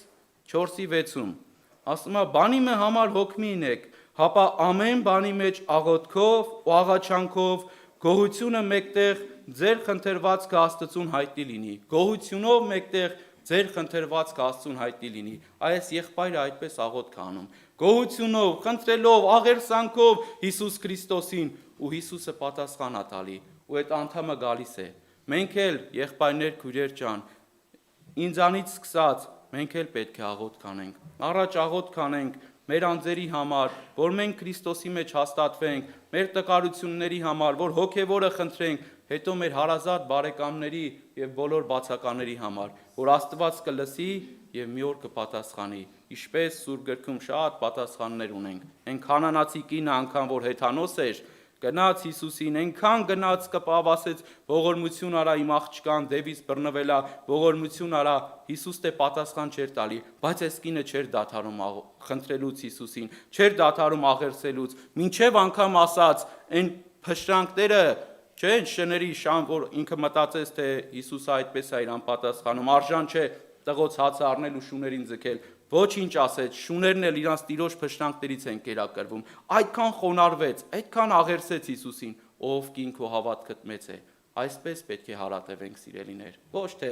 4:6-ում։ Ասում է, բանի մը համար հոգմի ինեք, հապա ամեն բանի մեջ աղոթքով ու աղաչանքով գոհությունը մեկտեղ ձեր խնդրվածքը Աստծուն հայտնի լինի։ Գոհությունով մեկտեղ ձեր խնդրվածքը Աստծուն հայտնի լինի։ Այս եղբայրը այդպես աղոթք է անում։ Գոհությունով, խնդրելով, աղերսանքով Հիսուս Քրիստոսին, ու Հիսուսը պատասխան է տալի, ու այդ անդամը գալիս է։ Մենք էլ եղբայրներ, քույրեր ջան, ինձանից սկսած, մենք էլ պետք է աղոթք անենք։ Առաջ աղոթք անենք մեր անձերի համար, որ մենք Քրիստոսի մեջ հաստատվենք, մեր տկարությունների համար, որ հոգևորը խնդրենք, հետո մեր հարազատ բարեկամների եւ բոլոր բացականների համար, որ Աստված կլսի եւ մի օր կպատասխանի։ Ինչպես Սուրբ գրքում շատ պատասխաններ ունենք։ Այն քանանացի կինը անգամ որ հեթանոս էր, գնաց Հիսուսին, այնքան գնաց կպավասեց, ողորմություն արա իմ աղջկան, դևից բռնվելա, ողորմություն արա, Հիսուս դե պատասխան չէր տալի, բայց այս կինը չէր դադարում խնդրելուց Հիսուսին, չէր դադարում աղերսելուց, մինչև անգամ ասաց այն փշրանքները, չէ, շների շան, որ ինքը մտածեց, թե Հիսուսը այդպես է իրան պատասխանում, արժան չէ տղոց հացը առնել ու շուներին ձգել, ոչինչ ասեց, շուներն էլ իրանց տիրոջ փշրանքներից են կերակրվում, այդքան խոնարհվեց, այդքան աղերսեց Հիսուսին, ով կին քո հավատքդ մեծ է, այսպես պետք է հարատևենք սիրելիներ, ոչ թե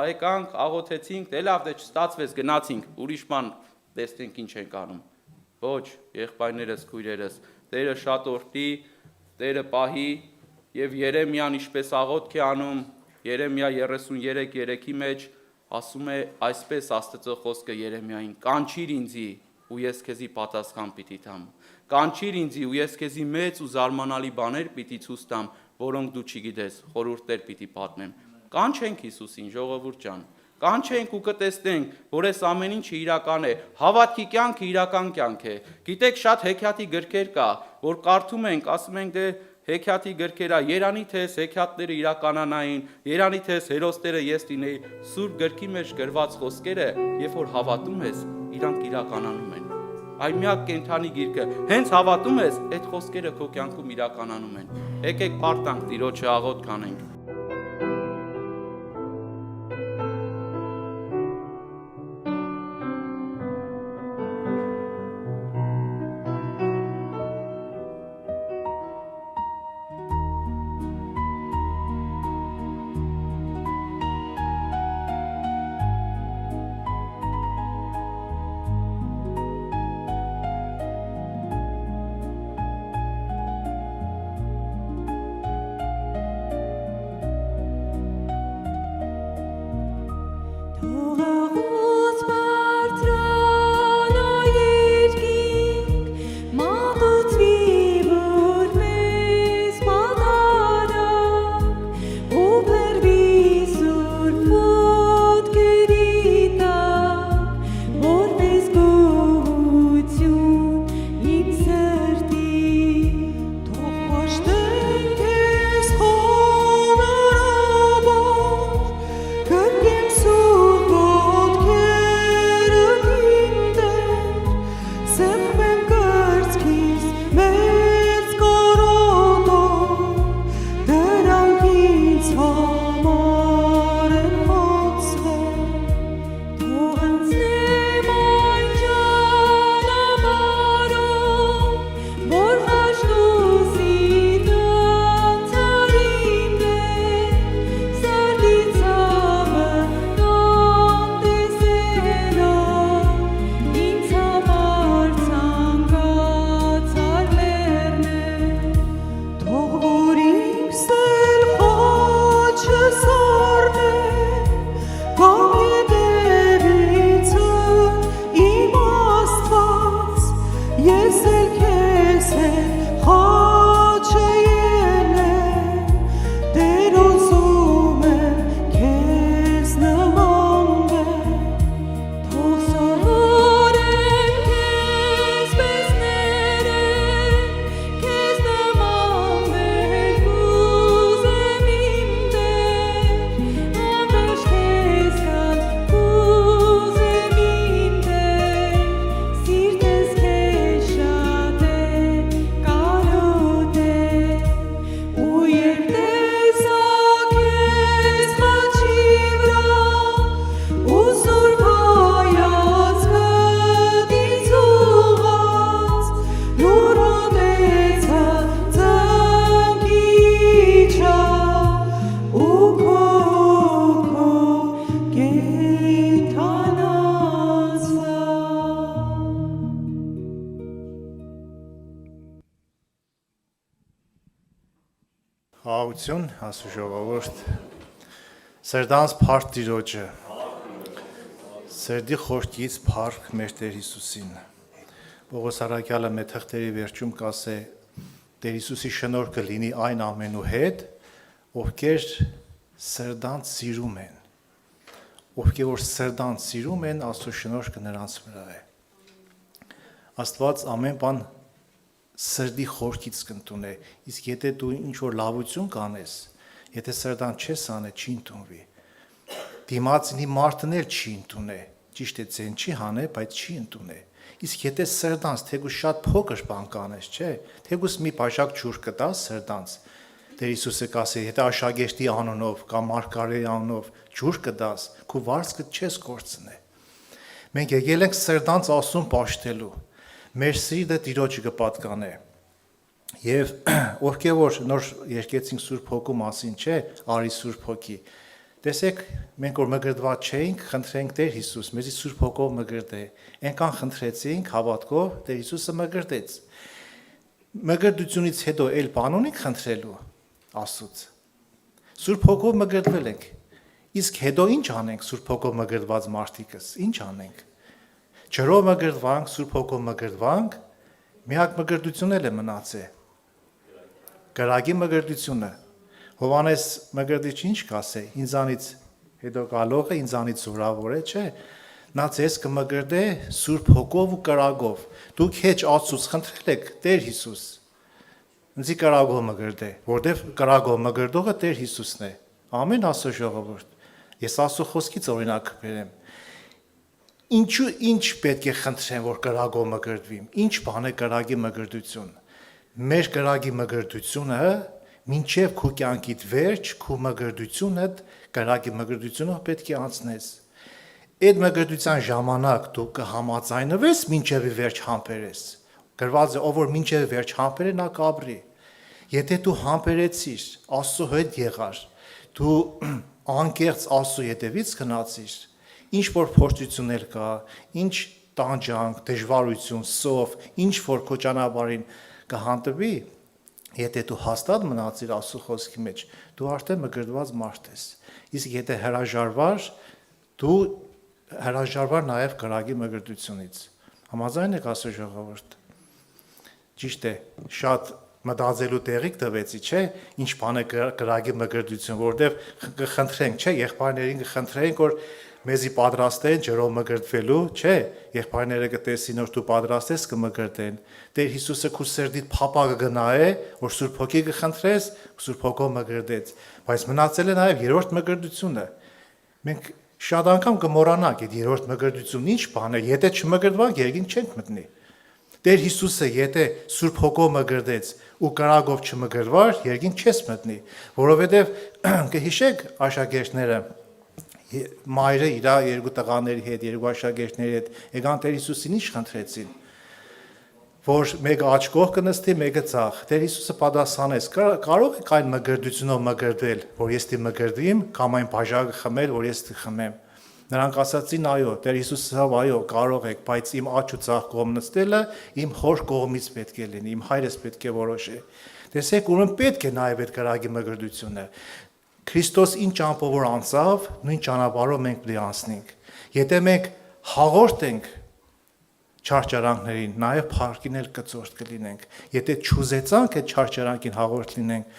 եկանք, աղոթեցինք, դե լավ, դե չստացվեց, գնացինք, ուրիշ բան տեսնենք ինչ ենք անում, ոչ, եղբայրներս, քույրերս, Տերը շատ օրհնի, Տերը պահի, եւ Երեմիան ինչպես աղոթք է անում, Երեմիա 33:3-ի մեջ ասում է այսպես Աստծո խոսքը Երեմիային. կանչիր ինձի ու ես քեզի պատասխան պիտի տամ, կանչիր ինձի ու ես քեզի մեծ ու զարմանալի բաներ պիտի ցույց տամ, որոնք դու չգիտես, խորհուրդներ պիտի պատմեմ։ Կանչենք Հիսուսին, ժողովուրդ ջան, կանչենք ու կտեսնենք, որ այս ամեն ինչը իրական է, հավատքի կյանքը իրական կյանք է։ Գիտեք, շատ հեքիաթի գրքեր կա, որ կարդում ենք, ասում ենք դե հեքիաթի գրքերա, երանի թե հեքիաթները իրականանային, երանի թե հերոսները ես լինեի, Սուրբ գրքի մեջ գրված խոսքերը, երբ որ հավատում ես, իրանք իրականանում են։ Այն միակ կենդանի գիրքը, հենց հավատում ես, այդ խոսքերը քո կյանքում իրականանում են։ Եկեք պարտանք Տիրոջը աղոթք անենք։ Շնորհակալություն, Աստծո ժողովուրդ։ Սրտանց փառք Տիրոջը։ Սրդի խորքից փառք մեր Տեր Հիսուսին։ Պողոս առաքյալը մեթղթերի վերջում կասե. Տեր Հիսուսի շնորհքը լինի այն ամենու հետ, ովքեր սրտանց սիրում են։ Ովքեր որ սրտանց սիրում են, Աստծո շնորհքը նրանց վրա է։ Աստված ամեն բան սրդի խորքից կընդունե, իսկ եթե դու ինչ-որ լավություն կանես, եթե սրտան չես անե, չի ընդունվի։ Դիմացինի մարդն էլ չի ընդունե, ճիշտ է ձեն չի հանե, բայց չի ընդունե։ Իսկ եթե սրտանց թեկուզ շատ փոքր բան կանես, չէ, թեկուզ մի բաժակ ջուր կտաս սրտանց, Տեր Հիսուսը կասի, եթե աշակերտի անունով կամ մարգարեի անունով ջուր կտաս, քո վարձքը չես կորցնե։ Մենք եկել ենք սրտանց Աստծուն պաշտելու։ Մեր սիրտը Տիրոջը կպատկանե։ Եվ ովքեր որ նոր երկեցինք Սուրբ Հոգու մասին, չէ, արի Սուրբ Հոգի։ Տեսեք, մենք որ մգրտված չէինք, խնդրենք Տեր Հիսուս, մեզի Սուրբ Հոգով մգրտե։ Այնքան խնդրեցինք հավատքով, Տեր Հիսուսը մգրտեց։ Մգրտությունից հետո էլ բան ունենք խնդրելու Աստծուց։ Սուրբ Հոգով մգրտվել ենք։ Իսկ հետո ինչ անենք Սուրբ Հոգով մգրտված մարդիկս, ինչ անենք։ Ջրով մգրտվանք, Սուրբ Հոգով մգրտվանք, միակ մգրտությունն էլ է մնացել։ Կրակի մգրտությունը։ Հովանես մգրտիչ ինչ կասե, ինձանից հետո գալողը ինձանից զորավոր է, չէ։ Նա ձեզ կմգրտե Սուրբ Հոգով ու կրակով։ Դուք հեչ Աստծուց խնդրել եք Տեր Հիսուս։ Ինձի կրակով մգրտե, որտեվ կրակով մգրտողը Տեր Հիսուսն է։ Ամեն Աստծո ժողովուրդ։ Ես Աստծո խոսքից օրինակ բերեմ։ Ինչու ինչ պետք է խնդրեմ, որ կրակով մգրտվիմ։ Ինչ բան է կրակի մգրտություն։ Մեր կրակի մգրտությունը մինչև քո կյանքիդ վերջ, քո մգրտությունը, կրակի մգրտությունը պետք է անցնես։ Այդ մգրտության ժամանակ դու կհամաձայնվես մինչև վերջ համբերես։ Գրված է, ով որ մինչև վերջ համբերե նա կապրի։ Եթե դու համբերեցիր, Աստծո հետ եղար, դու անկեղծ Աստծո ետևից գնացիր, ինչ որ փորձություններ կա, ինչ տանջանք, դժվարություն, սով, ինչ որ քո ճանապարհին կհանդիպի, եթե դու հաստատ մնացիր Աստծո խոսքի մեջ, դու արդեն մգրտված մարդ ես։ Իսկ եթե հրաժարվար, դու հրաժարվար նաև կրակի մգրտությունից։ Համաձայն եք Աստծո ժողովուրդ։ Ճիշտ է, շատ մտածելու տեղիք տվեցի, չէ, ինչ բան է կրակի մգրտություն, որտեվ կխնդրենք, չէ, եղբայրներին կխնդրենք, որ մեզի պատրաստեն ջրով մգրտվելու, չէ, եղբայրները կտեսին, որ դու պատրաստ ես կմգրտեն։ Տեր Հիսուսը քո սրտիդ փապակը գնահե, որ Սուրբ Հոգի կխնդրես, Սուրբ Հոգով մգրտեց, բայց մնացել է նաև երրորդ մգրտությունը։ Մենք շատ անգամ կմոռանանք այդ երրորդ մգրտությունն ինչ բան է, եթե չմգրտվանք, երկինք չենք մտնի։ Տեր Հիսուսը եթե Սուրբ Հոգով մգրտեց ու կրակով չմգրտվար, երկինք չես մտնի, որովհետև կհիշեք աշակերտները մայրը իր երկու տղաների հետ, երկու աշակերտների հետ եկան Տեր Հիսուսին ինչ խնդրեցին, որ մեկը աջ կողք կնստի, մեկը ձախ։ Տեր Հիսուսը պատասխանեց. կարող եք այն մգրտությունով մգրտել, որ ես դի մգրտվիմ, կամ այն բաժակը խմել, որ ես դի խմեմ։ Նրանք ասացին այո, Տեր Հիսուսը ասավ այո, կարող եք, բայց իմ աջ ու ձախ կողմ նստելը իմ հոր կողմից պետք է լինի, իմ հայրս պետք է որոշի։ Տեսեք, ուրեմն պետք է նաև այդ կրակի մգրտությունը։ Քրիստոս ինչ ճանապարհով անցավ, նույն ճանապարհով մենք պետք է անցնենք։ Եթե մենք հաղորդենք չարչարանքներին, նաև փառքին էլ կծորդ կլինենք։ Եթե չուզեցանք այդ չարչարանքին հաղորդ լինենք,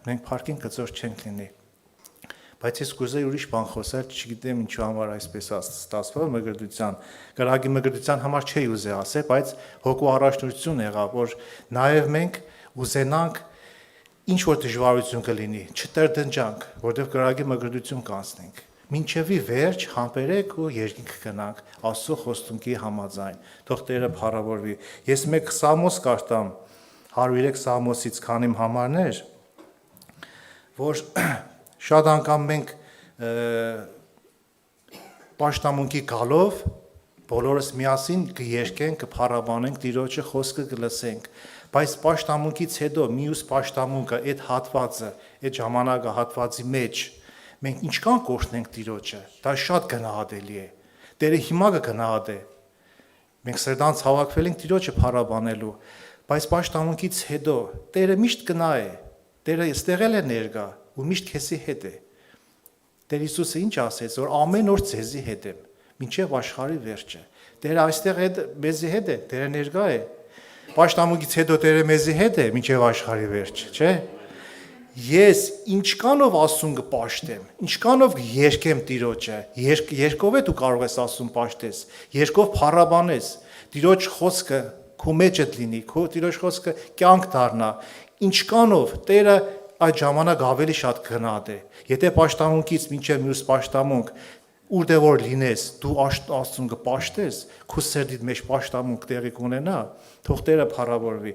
մենք փառքին կծորդ չենք լինի։ Բայց ես կուզեի ուրիշ բան խոսել, չգիտեմ ինչու համար այսպես ստացվավ մգրտության, կրակի մգրտության համար չի ուզի ասել, բայց հոգու առաջնություն եղավ, որ նաև մենք ուզենանք ինչ որ դժվարություն կլինի, չտրտնջանք, որտեղ կրակի մգրտություն կանցնենք։ Մինչևի վերջ համբերեք ու երկինք գնանք Աստծո խոստումքի համաձայն։ Թող Տերը փառավորվի։ Ես մեկ Սամոս կարդամ 103 Սամոսից քանիմ համարներ, որ շատ անգամ մենք պաշտամունքի գալով բոլորս միասին կերկենք, կփառաբանենք Տիրոջը, խոսքը կլսենք, բայց պաշտամունքից հետո մյուս պաշտամունքը, այդ հատվածը, այդ ժամանակը հատվածի մեջ մենք ինչքան կորցնենք Տիրոջը, դա շատ գնահատելի է։ Տերը հիմա կգնահատե։ Մենք սրտանց հավաքվել ենք Տիրոջը փառաբանելու, բայց պաշտամունքից հետո Տերը միշտ կնայե։ Տերը այստեղ է ներկա ու միշտ քեզի հետ է։ Տեր Հիսուսը ինչ ասեց, որ ամեն օր ձեզի հետ եմ, մինչև աշխարհի վերջը։ Տերը այստեղ է մեզի հետ է, Տերը ներկա է։ Պաշտամունքից հետո Տերը մեզի հետ է, մինչև աշխարհի վերջը, չէ՞։ Ես ինչքանով Աստծուն կպաշտեմ, ինչքանով երկեմ Տիրոջը, երկով է դու կարող ես Աստծուն պաշտես, երկով փառաբանես, Տիրոջ խոսքը քո մեջդ լինի, քո Տիրոջ խոսքը կյանք դառնա, ինչքանով Տերը այդ ժամանակ ավելի շատ գնահատ է։ Եթե պաշտամունքից մինչև մյուս պաշտամունք ուր որ լինես, դու Աստծուն կպաշտես, քո սրտիդ մեջ պաշտամունք տեղի կունենա, թող Տերը փառավորվի։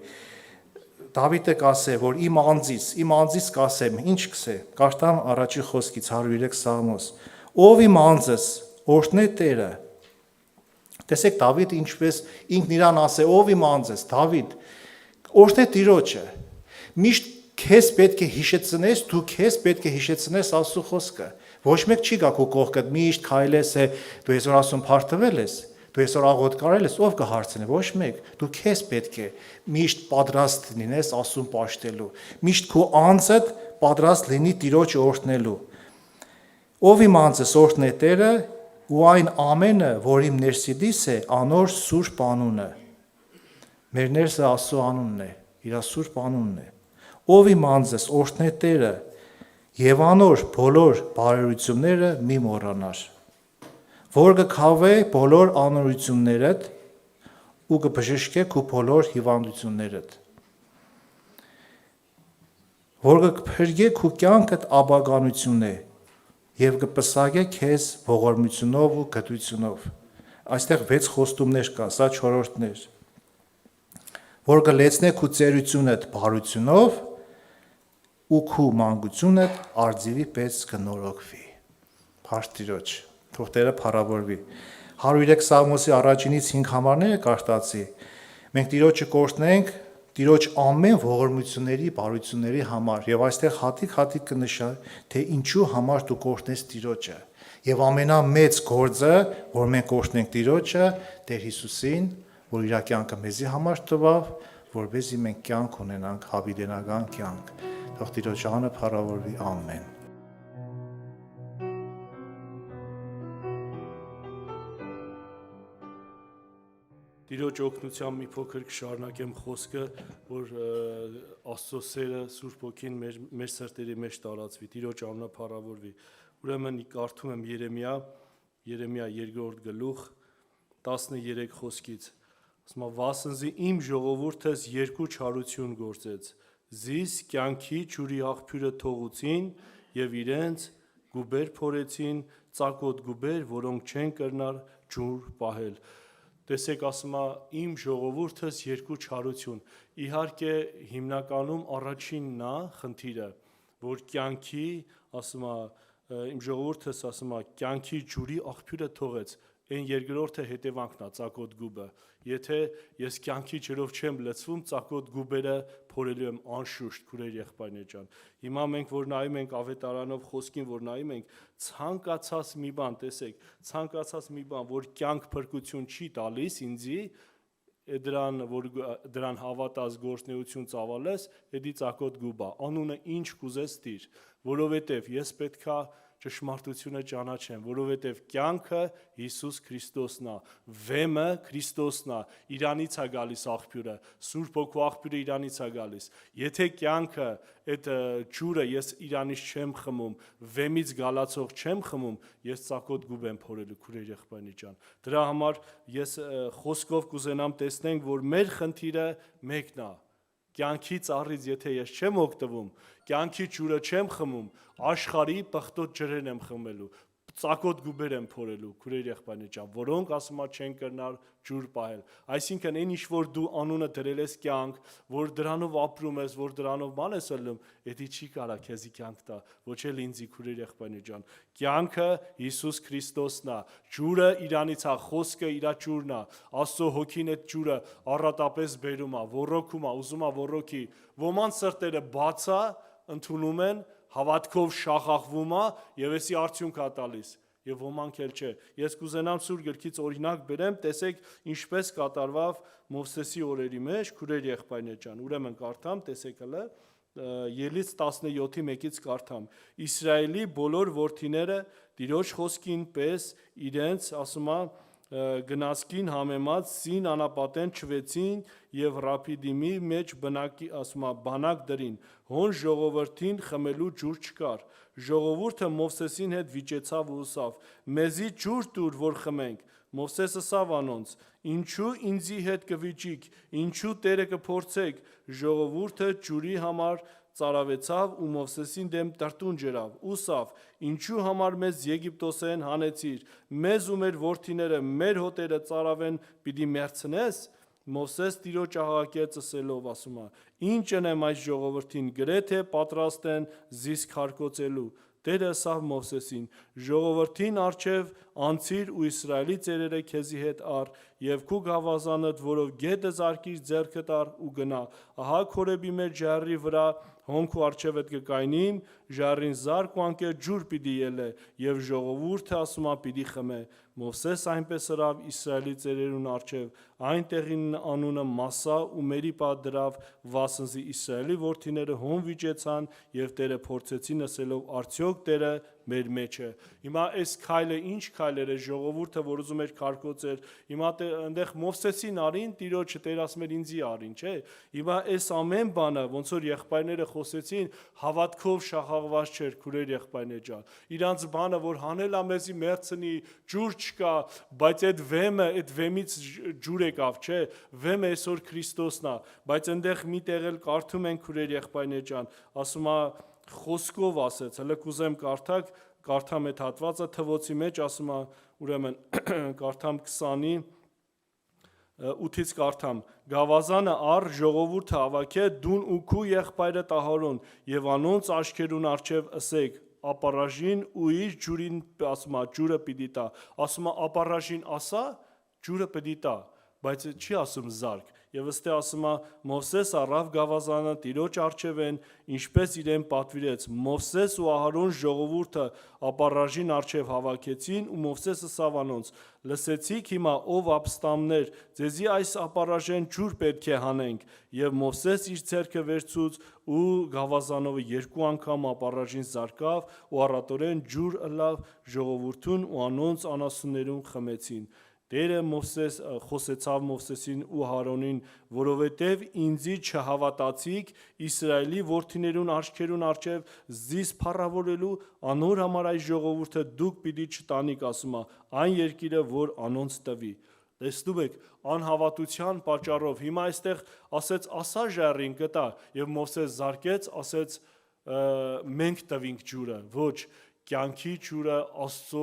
Դավիթը կասե, որ իմ անձից կասեմ, ինչ կսե, կարդամ առաջի խոսքից 103 Սաղմոս, ով իմ անձս, օրհնե Տերը։ Տեսեք Դավիթը ինչպես ինքն իրան ասե, ով իմ անձս, Դավիթ, օրհնե Տիրոջը։ Միշտ քեզ պետք է հիշեցնես, դու քեզ պետք է հիշեցնես Աստծո խոսքը։ Ոչ մեկ չի գա քո կողքդ, միշտ քայլես է, դու այսօր Աստծուն փառթվել ես, դու այսօր աղոտ կարել ես, ով կհարցնի, ոչ մեկ։ Դու քեզ պետք է միշտ պատրաստ լինես Աստծուն պաշտելու։ Միշտ քո անձդ պատրաստ լինի Տիրոջը օրհնելու։ Ով իմ անձս օրհնե Տերը, ու այն ամենը, որ իմ ներսիդիս է, անոր սուրբ անունը։ Մեր ներսը Աստծո անունն է, իր սուրբ անունն է։ Ով իմ անձս օրհնե Տերը, եւ անոր բոլոր բարերությունները մի մոռանար, որ կքավե բոլոր անօրություններդ ու կբժշկե քո բոլոր հիվանդություններդ, որ կփրկե քո կյանքդ աբականություն է եւ կպսակե քեզ ողորմությունով ու գթությունով։ Այստեղ 6 խոստումներ կա, սա 4-րդն էր, որ կլեցնե քո ծերությունդ բարությունով ու քու մանկությունը արձիվի պես կնորոգվի։ Փառք Տիրոջ, թող Տերը փառավորվի։ 103 Սաղմոսի առաջինից 5 համարները կարդացի։ Մենք Տիրոջը կօրհնենք Տիրոջ ամեն ողորմությունների, բարությունների համար, եւ այստեղ հատիկ կնշա, թե ինչու համար դու կօրհնես Տիրոջը։ Եվ ամենամեծ գործը, որ մենք կօրհնենք Տիրոջը, Տեր Հիսուսին, որ իր կյանքը մեզի համար տվավ, որպեսզի մենք կյանք ունենանք, հավիտենական կյանք։ Թող Տիրոջ անունը փառավորվի, ամեն։ Տիրոջ օգնությամբ մի փոքր կշարունակեմ խոսքը, որ Աստծո սերը Սուրբ Հոգին մեր սրտերի մեջ տարածվի, Տիրոջ անունը փառավորվի։ Ուրեմն կարդում եմ Երեմիա 2-րդ գլուխ 13 խոսքից։ Ասում է. «Վասնզի իմ ժողովուրդս երկու չարություն գործեց, զիս կյանքի ջուրի աղբյուրը թողուցին եւ իրենց գուբեր փորեցին, ծակոտ գուբեր, որոնք չեն կրնար ջուր պահել»։ Տեսեք, ասում է, իմ ժողովուրդս երկու չարություն։ Իհարկե, հիմնականում առաջինն է խնդիրը, որ կյանքի, ասում է, իմ ժողովուրդս, ասում է, կյանքի ջուրի աղբյուրը թողեց։ Այն երկրորդը հետևանքն է, ծակոտ գուբը։ Եթե ես կյանքի ջրով չեմ լցվում, ծակոտ գուբերը փորելու եմ անշուշտ, քուրեր եղբայրներ ջան։ Հիմա մենք որ նայում ենք ավետարանով խոսքին, որ նայում ենք, ցանկացած մի բան, տեսեք, ցանկացած մի բան, որ կյանք փրկություն չի տալիս ինձի, դրան հավատաս գործնեություն ծավալես, էդի ծակոտ գուբա, անունը ինչ կուզես տիր, որովհետև ես պետքա ճշմարտությունը ճանաչեմ, որովհետև կյանքը Հիսուս Քրիստոսն է, վեմը Քրիստոսն է, իրանից է գալիս աղբյուրը, Սուրբ Հոգու աղբյուրը իրանից է գալիս։ Եթե կյանքը այդ ջուրը ես իրանից չեմ խմում, վեմից գալացող չեմ խմում, ես ծակոտ գուբ եմ փորելու, քուրեր եղբայրներ ջան։ Դրա համար ես խոսքով կուզենամ տեսնենք, որ մեր խնդիրը մեկն է։ Կյանքի ծառից եթե ես չեմ օգտվում, կյանքի ջուրը չեմ խմում, աշխարհի պղտոտ ջրերն եմ խմելու, ծակոտ գուբեր եմ փորելու, քուրեր եղբայրներ ջան, որոնք ասում է չեն կրնար ջուր պահել։ Այսինքն այն ինչ որ դու անունը դրել ես կյանք, որ դրանով ապրում ես, որ դրանով բան ես ելնում, դա չի կարա քեզի կյանք տա, ոչ էլ ինձի, քուրեր եղբայրներ ջան։ Կյանքը Հիսուս Քրիստոսն է, ջուրը իրանից է, խոսքը իր ջուրն է, Աստծո հոգին այդ ջուրը առատապես բերում է, ոռոգում է, ուզում է ոռոգի։ Ոմանց սրտերը բաց է, ընդունում են, հավատքով շախախվում է եւ էսի արդյունք է տալիս եւ ոմանք էլ չէ։ Ես կուզենամ Սուրբ գրքից օրինակ բերեմ, տեսեք ինչպես կատարվավ Մովսեսի օրերի մեջ, քուրեր եղբայրներ ջան։ Ուրեմն կարդամ, տեսեք հələ Ելից 17:1-ից կարդամ. Իսրայելի բոլոր որդիները Տիրոջ խոսքին պես իրենց, ասում է, գնացքին համեմած սին անապատեն չվեցին եւ Ռափիդիմի մեջ բանակ դրին, հոն ժողովրդին խմելու ջուր չկար, ժողովուրդը Մովսեսին հետ վիճեցավ ու ասավ. մեզի ջուր տուր, որ խմենք, Մովսես ասավ անոնց. ինչու ինձի հետ կվիճիք, ինչու Տերը կփորձեք, ժողովուրդը ջուրի համար ծարավեցավ ու Մովսեսին դեմ տրտուն ջրավ, ուսավ. ինչու համար մեզ Եգիպտոսեն հանեցիր, մեզ ու մեր որդիները, մեր հոտերը ծարավեն պիտի մերցնես, Մովսես Տիրոջ աղաղակեց ասելով, ասում է. ինչ ընեմ այս ժողովրդին, գրեթե պատրաստ են զիս քարկոծելու, Տերը ասավ Մովսեսին. ժողովրդին առջև անցիր ու Իսրայելի ծերերը քեզի հետ առ եւ քու գավազանդ, որով գետը զարկիր ձեռքդ առ ու գնա, ահա Քորեբի մեջ ժայռի վրա հոնքու առջևդ կկայնիմ, ժայռին զարկ ու անկե ջուր պիտի ելե եւ ժողովուրդը ասում է պիտի խմե, Մովսես այնպես ըրավ Իսրայելի ծերերուն առջև, այնտեղին անունը Մասա ու Մերիպա դրավ, վասնզի Իսրայելի որդիները հոն վիճեցան եւ Տերը փորձեցին ասելով արդյոք Տերը մեր մեջ է։ Հիմա այս քայլը ինչ քայլ էր, ժողովուրդը, որ ուզում էր քարկոծել, հիմա այնտեղ Մովսեսին արին, Տիրոջը Տեր ասում էր ինձի արին, չէ։ Հիմա այս ամեն բանը, ոնց որ եղբայրները խոսեցին, հավատքով շահաղված չէր, քուրեր եղբայրներ ջան։ Իրանց բանը, որ հանելա մեզի մերցնի, ջուր չկա, բայց այդ վեմը, այդ վեմից ջուր եկավ, չէ։ Վեմը այսօր Քրիստոսն է, բայց այնտեղ մի տեղ էլ կարդում են քուրեր եղբայրներ ջան, ասում է խոսքով ասեց, հələ կուզեմ կարդամ այդ հատվածը թվոցի մեջ, ասում է, ուրեմն կարդամ 20-ի 8-ից կարդամ. Գավազանը առ ժողովուրդը հավաքե դուն ու քու եղբայրը Ահարոն եւ անոնց աչքերուն առջև ասեք ապարաժին ու իր ջուրին, ասում է, ջուրը պիտի տա, ասում է ապարաժին ասա, ջուրը պիտի տա, բայց չի ասում զարկ եւ ըստե ասում է Մովսես առավ գավազանը Տիրոջ առջևեն, ինչպես իրեն պատվիրեց, Մովսես ու Ահարոն ժողովուրդը ապարաժին առջև հավաքեցին ու Մովսես ասավ անոնց. լսեցիք հիմա ով ապստամբներ, ձեզի այս ապարաժեն ջուր պետք է հանենք եւ Մովսես իր ձեռքը վերցուց ու գավազանով 2 անգամ ապարաժին զարկավ ու առատորեն ջուր ըլավ ժողովուրդուն ու անոնց անասուններուն խմեցին Տերը խոսեցավ Մովսեսին ու Հարոնին, որովհետև ինձի չհավատացիք Իսրայելի որդիներուն աչքերուն առջև զիս փառավորելու անոր համար այս ժողովուրդը դուք պիտի չտանիք, ասում է, այն երկիրը, որ անոնց տվի։ Տեսնում եք, անհավատության պատճառով հիմա այստեղ ասեց ասա ժայռին կտա եւ Մովսես զարկեց, ասեց մենք տվինք ջուրը, ոչ կյանքի ջուրը Աստծո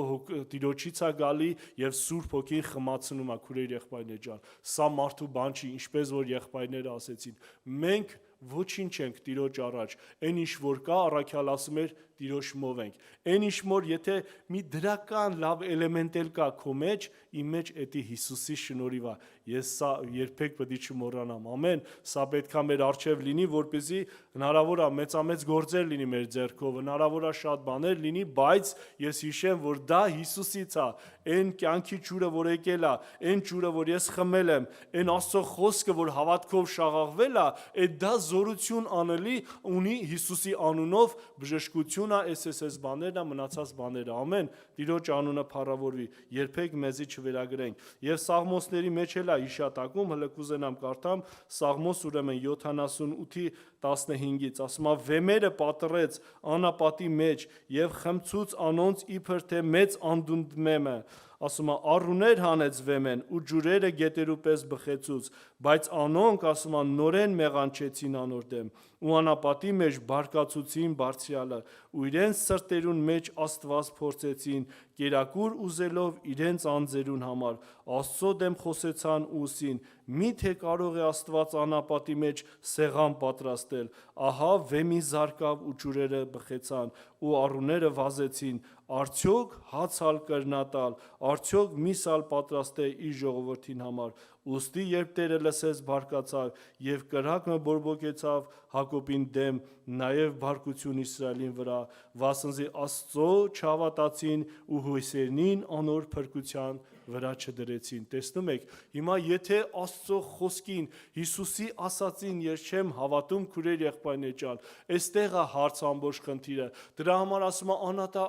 Տիրոջից է գալի եւ Սուրբ Հոգին խմացնում է քուրեր եղբայրներ ջան։ Սա մարդու բան չի, ինչպես որ եղբայրները ասեցին։ Մենք ոչինչ ենք Տիրոջ առաջ։ Այն ինչ որ կա, առաքյալ ասում էր Տիրոջ մով ենք։ Այն ինչ որ եթե մի դրական լավ էլեմենտ էլ կա քո մեջ, իմ մեջ էդի Հիսուսի շնորհիվ է։ Ես սա երբեք պետք է չմոռանամ։ Ամեն, սա պետքա մեր արժև լինի, որպեսզի հնարավոր է մեծամեծ գործեր լինի մեր ձեռքով, հնարավոր է շատ բաներ լինի, բայց ես հիշեմ, որ դա Հիսուսից է, այն կյանքի ջուրը, որ եկել է, այն ջուրը, որ ես խմել եմ, այն Աստծո խոսքը, որ հավատքով շաղաղվել է, այդ դա զորություն անելի ունի Հիսուսի անունով բժշկություն է, այս բաներն է, մնացած բաները։ Ամեն, Տիրոջ անունը փառավորվի, երբեք մեզի չվերագրենք։ Եվ Սաղմոսների մեջ էլ է հիշատակում, հələ կուզենամ կարդամ, Սաղմոս ուրեմն 78-ի 15-ից, ասում է վեմերը պատռեց անապատի մեջ եւ խմցուց անոնց իբր թե մեծ անդունդմեմը, ասում է առուներ հանեց վեմեն ու ջուրերը գետերու պես բխեցուց, բայց անոնք, ասում է, նորեն մեղանչեցին անոր դեմ ու անապատի մեջ բարկացուցին բարձրյալը ու իրենց սրտերուն մեջ Աստված փորձեցին կերակուր ուզելով իրենց անձերուն համար Աստծո դեմ խոսեցան ու ուսին միթե կարող է Աստված անապատի մեջ սեղան պատրաստել ահա վեմի զարկավ ու ջուրերը բխեցան ու առուները վազեցին արդյոք հացալ կրնատալ, արդյոք միսալ պատրաստ է իր ժողովրդին համար։ Ուստի երբ Տերը լսեց բարկացավ եւ կրակը բորբոքեցավ Հակոբին դեմ, նաեւ բարկություն Իսրայելին վրա, վասնզի Աստծո չհավատացին ու հույսերնին անոր փրկության վրա չդրեցին։ Տեսնում եք, հիմա եթե Աստծո խոսքին, Հիսուսի ասածին ես չեմ հավատում, քուրեր եղբայրներ ջան, այստեղ է հարց ամբողջ խնդիրը։ Դրա համար ասում է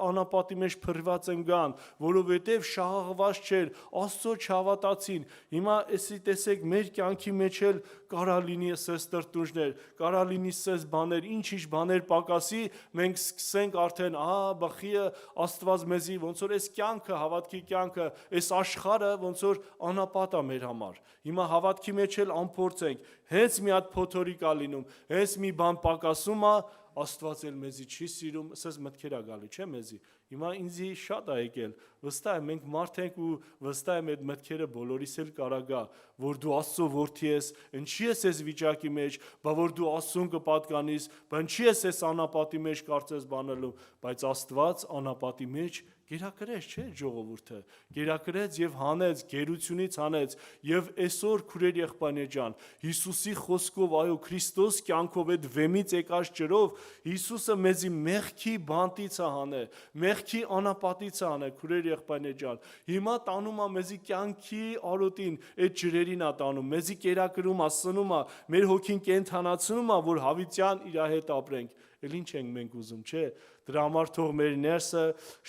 անապատի մեջ փրված են գան, որովհետև շահաղված չէր, Աստծո չհավատացին։ Հիմա էսի տեսեք, մեր կյանքի մեջ էլ կարա լինի սես տրտունջներ, կարա լինի սես բաներ, ինչ-ինչ բաներ պակասի, մենք սկսենք արդեն, բախիը Աստված մեզի, ոնց որ այս կյանքը, հավատքի կյանքը, այս աշխարհը ոնց որ անապատ է մեր համար։ Հիմա հավատքի մեջ էլ անփորձ ենք, հենց մի հատ փոթորիկ ա լինում, հենց մի բան պակասում է, Աստված էլ մեզի չի սիրում, ասես մտքեր ա գալի, չէ՞ մեզի։ Հիմա ինձի շատ ա եկել, վստահ եմ, մենք մարդ ենք ու վստահ եմ այդ մտքերը բոլորիս էլ կարա գա, որ դու Աստծո որդի ես, ինչի ես այս վիճակի մեջ, բա որ դու Աստծուն կպատկանիս, բա ինչի ես այս անապատի մեջ կարծես բանելու, բայց Աստված անապատի մեջ գերակրեց, չէ՞ ժողովուրդը, գերակրեց եւ հանեց, գերությունից հանեց, եւ այսօր քուրեր եղբայրներ ջան, Հիսուսի խոսքով, այո, Քրիստոս կյանքով այդ վեմից եկած ջրով Հիսուսը մեզի մեղքի բանտից է հանել, մեղքի անապատից է հանել, քուրեր եղբայրներ ջան։ Հիմա տանում է մեզի կյանքի արոտին, այդ ջրերին է տանում, մեզի կերակրում է, սնում է, մեր հոգին կենթանացնում է, որ հավիտյան իր հետ ապրենք։ Էլ ինչ ենք մենք ուզում, չէ՞։ Դրա համար թող մեր ներսը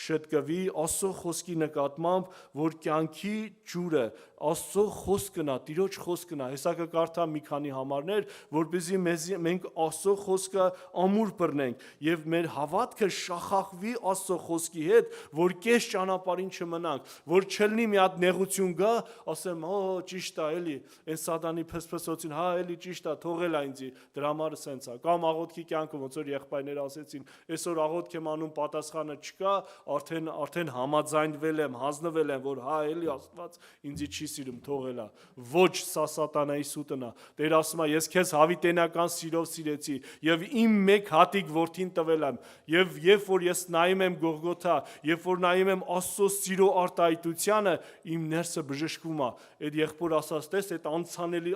շտկվի Աստծո խոսքի նկատմամբ, որ կյանքի ջուրը Աստծո խոսքն է, Տիրոջ խոսքն է։ Հեսա կկարդամ մի քանի համարներ, որպեսզի մենք Աստծո խոսքը ամուր բռնենք եւ մեր հավատքը շախախվի Աստծո խոսքի հետ, որ կես ճանապարհին չմնանք, որ չլինի մի հատ նեղություն գա, ասեմ, ճիշտ է, էլի, այն սատանի փսփսոցին, էլի ճիշտ է, թողել է ինձի, դրա համար սենց է։ Կամ աղոթքի կյանքը ոնց որ եղբայրները ասեցին, այսօր աղոթք եմ անում, պատասխանը չկա, արդեն համաձայնվել եմ, հանձնվել եմ, որ էլի Աստված ինձի չի սիրում, թողել է։ Ոչ, սա սատանայի սուտն է։ Տեր ասում է, ես քեզ հավիտենական սիրով սիրեցի եւ իմ մեկ հատիկ որդին տվել եմ։ Եվ երբ որ ես նայում եմ Գողգոթա, երբ որ նայում եմ Աստծո սիրո արտահայտությանը, իմ ներսը բժշկվում է։ Այդ եղբոր ասած, տես, այդ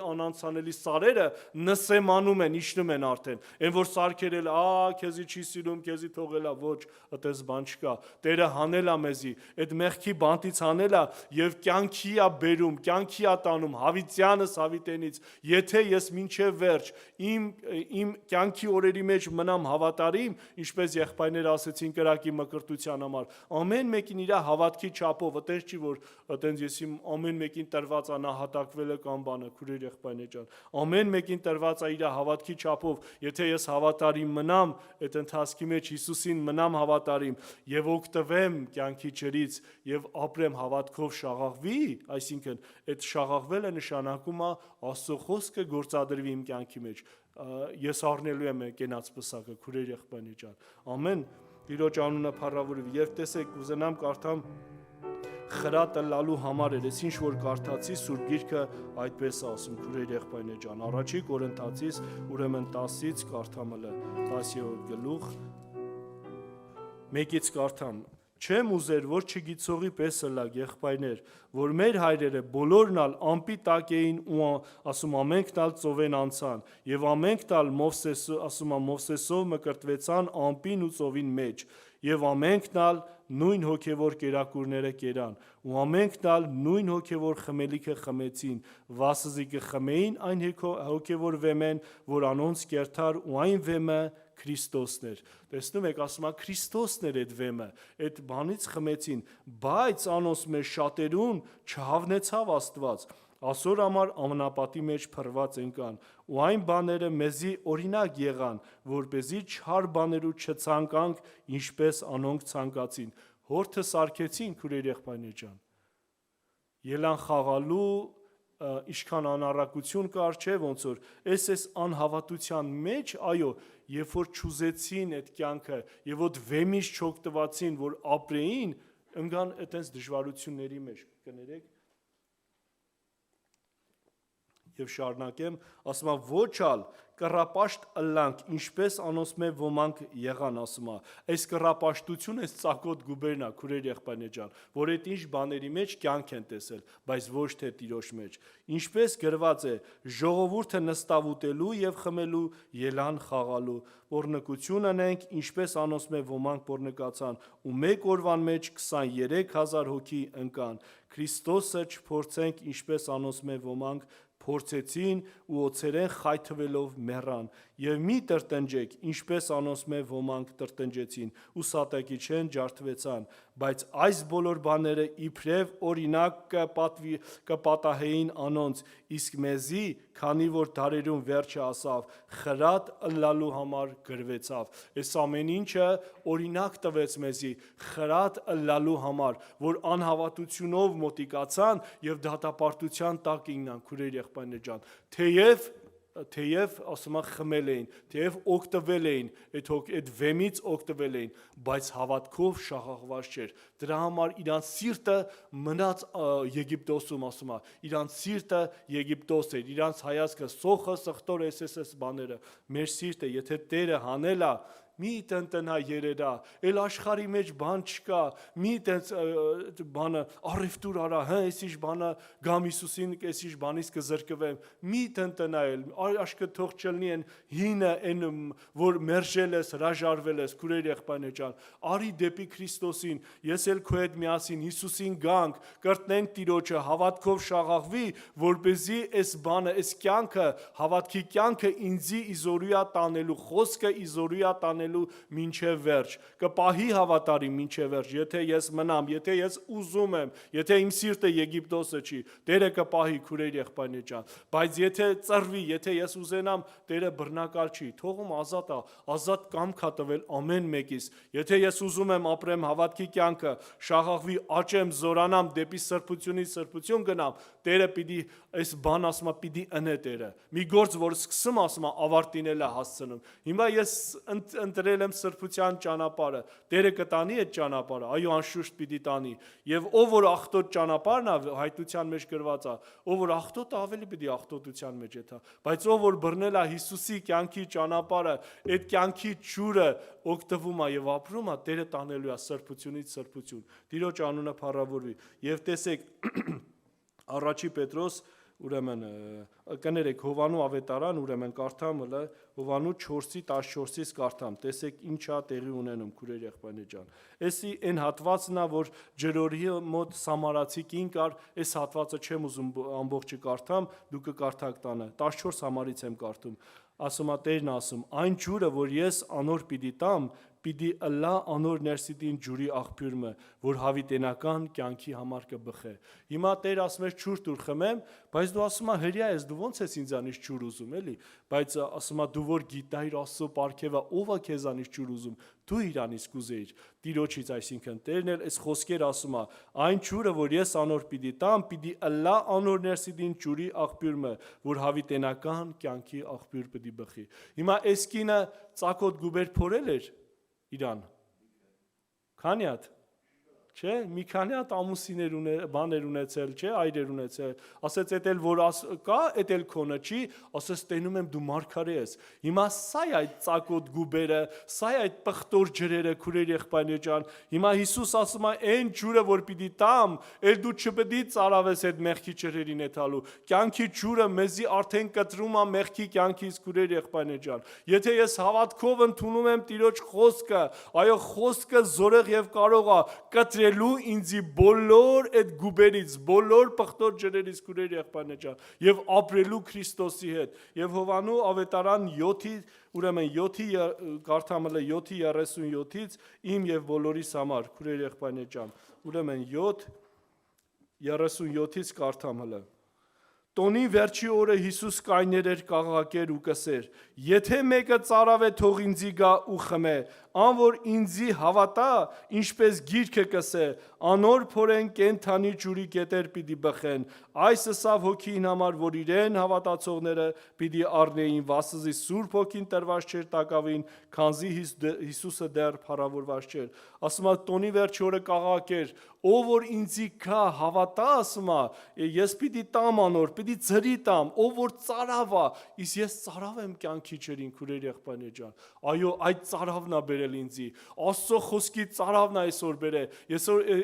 անանցանելի սարերը նսեմանում են, իջնում են արդեն։ Այն որ սարքերել, քեզի չի սիրում, քեզի թողել է, ոչ, այդպես բան չկա։ Տերը հանել է մեզի, այդ մեղքի բանտից հանել է եւ կյանքի է բերում, կյանքի է տանում, հավիտյանս հավիտենից։ Եթե ես մինչև վերջ իմ կյանքի օրերի մեջ մնամ հավատարիմ, ինչպես եղբայրները ասեցին կրակի մկրտության համար, ամեն մեկին իր հավատքի չափով, այդպես չի որ այտենց ես իմ ամեն մեկին տրված է նահատակվել է կամ բանը, քուրեր եղբայրներ ջան։ Ամեն մեկին տրված է իր հավատքի չափով, եթե ես հավատարիմ մնամ այդ ընթացքի մեջ Հիսուսին մնամ հավատարիմ եւ օգտվեմ կյանքի ջրից եւ ապրեմ հավատքով շաղաղվի, այսինքն այդ շաղաղվելը նշանակում է Աստծո խոսքը գործադրվի իմ կյանքի մեջ։ Ես առնելու եմ կենաց պսակը, քուրեր եղբայրներ ջան։ Ամեն Տիրոջ անունը փառավորվի։ Եվ տեսեք, կուզենամ կարդամ խրատը լալու համար էր, ես ինչ որ կարդացի Սուրբ Գիրքը այդպես ասում, քուրեր եղբայրներ ջան։ Առաջի Կորինթացիս ուրեմն 10-ից կարդամը 10-րդ գլուխ 1-ից կարդամ։ Չեմ ուզեր, որ չգիցողի պես լակ եղբայրներ, որ մեր հայրերը բոլորն ալ ամպի տակ էին ու ասում ամենքն ալ ծովեն անցան, եւ ամենքն ալ Մովսեսով մկրտվեցան ամպին ու ծովին մեջ, եւ ամենքն ալ նույն հոգևոր կերակուրները կերան, ու ամենքն ալ նույն հոգևոր խմելիքը խմեցին, վասզի կխմեին այն հոգևոր վեմեն, որ անոնց կերթար, ու այն վեմը Քրիստոսն էր։ Տեսնում եք, ասում է Քրիստոսն էր այդ վեմը, այդ բանից խմեցին, բայց անոնց մեջ շատերուն չհավնեցավ Աստված։ Ասոր համար ամնապատի մեջ փրված ենկան, ու այն բաները մեզի օրինակ եղան, որպեսզի չար բաներու չցանկանք, ինչպես անոնք ցանկացին։ Հորթը սարքեցին, քուրեր եղբայրներ ջան։ Ելան խաղալու ինչքան անառակություն կար, չէ, ոնց որ այս անհավատության մեջ, այո, երբ որ չուզեցին այդ կյանքը եւ ոդ վեմից չօգտվացին, որ ապրեին, ընկան այդպես դժվարությունների մեջ, կներեք։ եւ շարունակեմ, ասում է ոչ ալ կռապաշտ ըլլանք, ինչպես անոնց մե ոմանք եղան, ասում է, այս կռապաշտությունը այս ծակոտ գուբերն է, քուրեր եղբայրներ ջան, որ այդ ինչ բաների մեջ կյանք են տեսել, բայց ոչ թե Տիրոջ մեջ, ինչպես գրված է, ժողովուրդը նստավ ուտելու եւ խմելու, ելան խաղալու, որ նկություն անենք, ինչպես անոնց մե ոմանք որ նկացան, ու մեկ օրվան մեջ 23000 հոգի ընկան, Քրիստոսը չփորձենք, ինչպես անոնց մե ոմանք փորձեցին ու օծերեն խայթվելով մեռան եւ մի տրտնջեք ինչպես անոնց մե ոմանք տրտնջեցին ու սատակի չեն ջարդվեցան բայց այս բոլոր բաները իբրև օրինակ կպատահեին անոնց իսկ մեզի քանի որ դարերում վերջը ասավ խրատ ըլլալու համար գրվեցավ այս ամեն ինչը օրինակ տվեց մեզի խրատ ըլլալու համար որ անհավատությունով մոտիկացան եւ դատապարտության տակ իննան քուրեր եղբայրներ ջան թեև ասում են խմել էին, թեև օգտվել էին, այդ վեմից օգտվել էին, բայց հավատքով շաղաղված չէր։ Դրա համար իրանց սիրտը մնաց Եգիպտոսում, ասում է, իրանց սիրտը Եգիպտոս էր, իրանց հայացքը սոխը, սխտոր էս բաները։ Մեր սիրտը, եթե Տերը հանել է, մի տնտնա երերա, էլ աշխարի մեջ բան չկա, մի տենց բանը առևտուր արա, հա, այսիշ բանը գամ Հիսուսին, այսիշ բանից կզրկվեմ, մի տնտնա էլ, աշկը թող չլնի են հինը, են, որ մերժել ես, հրաժարվել ես, քուրեր եղբայրներ ջան, արի դեպի Քրիստոսին, ես էլ քո հետ միասին Հիսուսին գանք, կրտնենք Տիրոջը, հավատքով շաղաղվի, որպեսզի այս բանը, այս կյանքը, հավատքի կյանքը ինձի իզորույա տանելու, խոսքը իզորույա տանելու մինչև վերջ, կպահի հավատարիմ մինչև վերջ, եթե ես մնամ, եթե ես ուզում եմ, եթե իմ սիրտը Եգիպտոսը չի, Տերը կպահի քուրեր եղբայրներ ջան, բայց եթե ծռվի, եթե ես ուզենամ, Տերը բռնակալ չի, թողում ազատ է, ազատ կամք է տվել ամեն մեկիս, եթե ես ուզում եմ ապրեմ հավատքի կյանքը, շաղաղվի, աճեմ, զորանամ, դեպի սրբությունից սրբություն գնամ, Տերը պիտի այս բան ասում է, պիտի ընե Տերը, մի գործ, որ սկսում ասում է, ավարտին էլ է հասցնում, հիմա ես ընտրել եմ սրբության ճանապարհը, Տերը կտանի այդ ճանապարհը, այո անշուշտ պիտի տանի, եւ ով որ աղտոտ ճանապարհն է հայտության մեջ գրված է, ով որ աղտոտը ավելի պիտի աղտոտության մեջ եթա, բայց ով որ բռնել է Հիսուսի կյանքի ճանապարհը, այդ կյանքի ջուրը օգտվում է եւ ապրում է, Տերը տանելու է սրբությունից սրբություն, Տիրոջ անունը փառավորվի, եւ տեսեք Առաջի Պետրոս ուրեմն կներեք Հովանու ավետարան ուրեմն կարդամ Հովանու 4:14-ից կարդամ տեսեք ինչա տեղի ունենում քուրեր եղբայրներ ջան էսի այն հատվածն է որ ջրորի մոտ սամարացի կին կար այս հատվածը չեմ ուզում ամբողջը կարդամ դու կկարդաք տանը 14 համարից եմ կարդում ասում է Տերն ասում այն ջուրը որ ես անոր պիտի տամ պիտի ըլլա անոր ներսիտին ջուրի աղբյուրը, որ հավիտենական կյանքի համար կբխե։ Հիմա Տեր ասում է ջուր տուր խմեմ, բայց դու ասում ես հրյա ես, դու ոնց ես ինձանից ջուր ուզում, էլի, բայց ասում ես դու որ գիտայր Աստծո պարգևը, ով է քեզանից ջուր ուզում, դու իրանից կուզեիր, Տիրոջից, այսինքն Տերն էլ այս խոսքեր ասում է, այն ջուրը, որ ես անոր պիտի տամ, պիտի ըլլա անոր ներսիտին ջուրի աղբյուրը, որ հավիտենական կյանքի աղբյուր պիտի բխի։ Հիմա այս կինը ծակոտ գուբեր փորել էր Իրան, քանի հատ, չէ, մի քանի հատ ամուսիներ բաներ ունեցել, չէ, այրեր ունեցել, ասեց էդ էլ որ կա, էդ էլ քոնը չի, ասեց տենում եմ դու մարգարե ես, հիմա սա է այդ ծակոտ գուբերը, սա է այդ պղտոր ջրերը, քուրեր եղբայրներ ջան, հիմա Հիսուս ասում է այն ջուրը որ պիտի տամ, էլ դու չպետք է ծարավես այդ մեղքի ջրերին էթալու, կյանքի ջուրը մեզի արդեն կտրում է մեղքի կյանքից քուրեր եղբայրներ ջան, եթե ես հավատքով ընդունում եմ Տիրոջ խոսքը, այո խոսքը զորեղ եւ կարող է կտրելու ինձի բոլոր այդ գուբերից, բոլոր պղտոր ջրերից քուրեր եղբայրներ ջան, եւ ապրելու Քրիստոսի հետ, եւ Հովանու ավետարան 7-ի, ուրեմն 7-ի կարդամ 7:37-ից իմ եւ բոլորիս համար, քուրեր եղբայրներ ջան, ուրեմն 7:37-ից կարդամ հələ Տոնի վերջի օրը Հիսուս կայներ էր կաղաղակեր ու կսեր. Եթե մեկը ծարավ է թող ինձի գա ու խմե, ան որ ինձի հավատա, ինչպես գիրքը կսե, անոր փորեն կենթանի ջուրի կետեր պիտի բխեն, այս ըսավ հոգին համար, որ իրեն հավատացողները պիտի առնեին, վասզի Սուրբ Հոգին տրված չէր տակավին, քանզի Հիսուսը դեռ փառավորված չէր։ Ասում է տոնի վերջի օրը կաղաղակեր, ով որ ինձի կա հավատա ասում է, ես պիտի տամ անոր, պիտի ծրի տամ, ով որ ծարավ է, իսկ ես ծարավ եմ կյանքի ջրին, քուրեր եղբայրներ ջան։ Այո, այդ ծարավն է բերել ինձի։ Աստծո խոսքի ծարավն է այսօր բերել։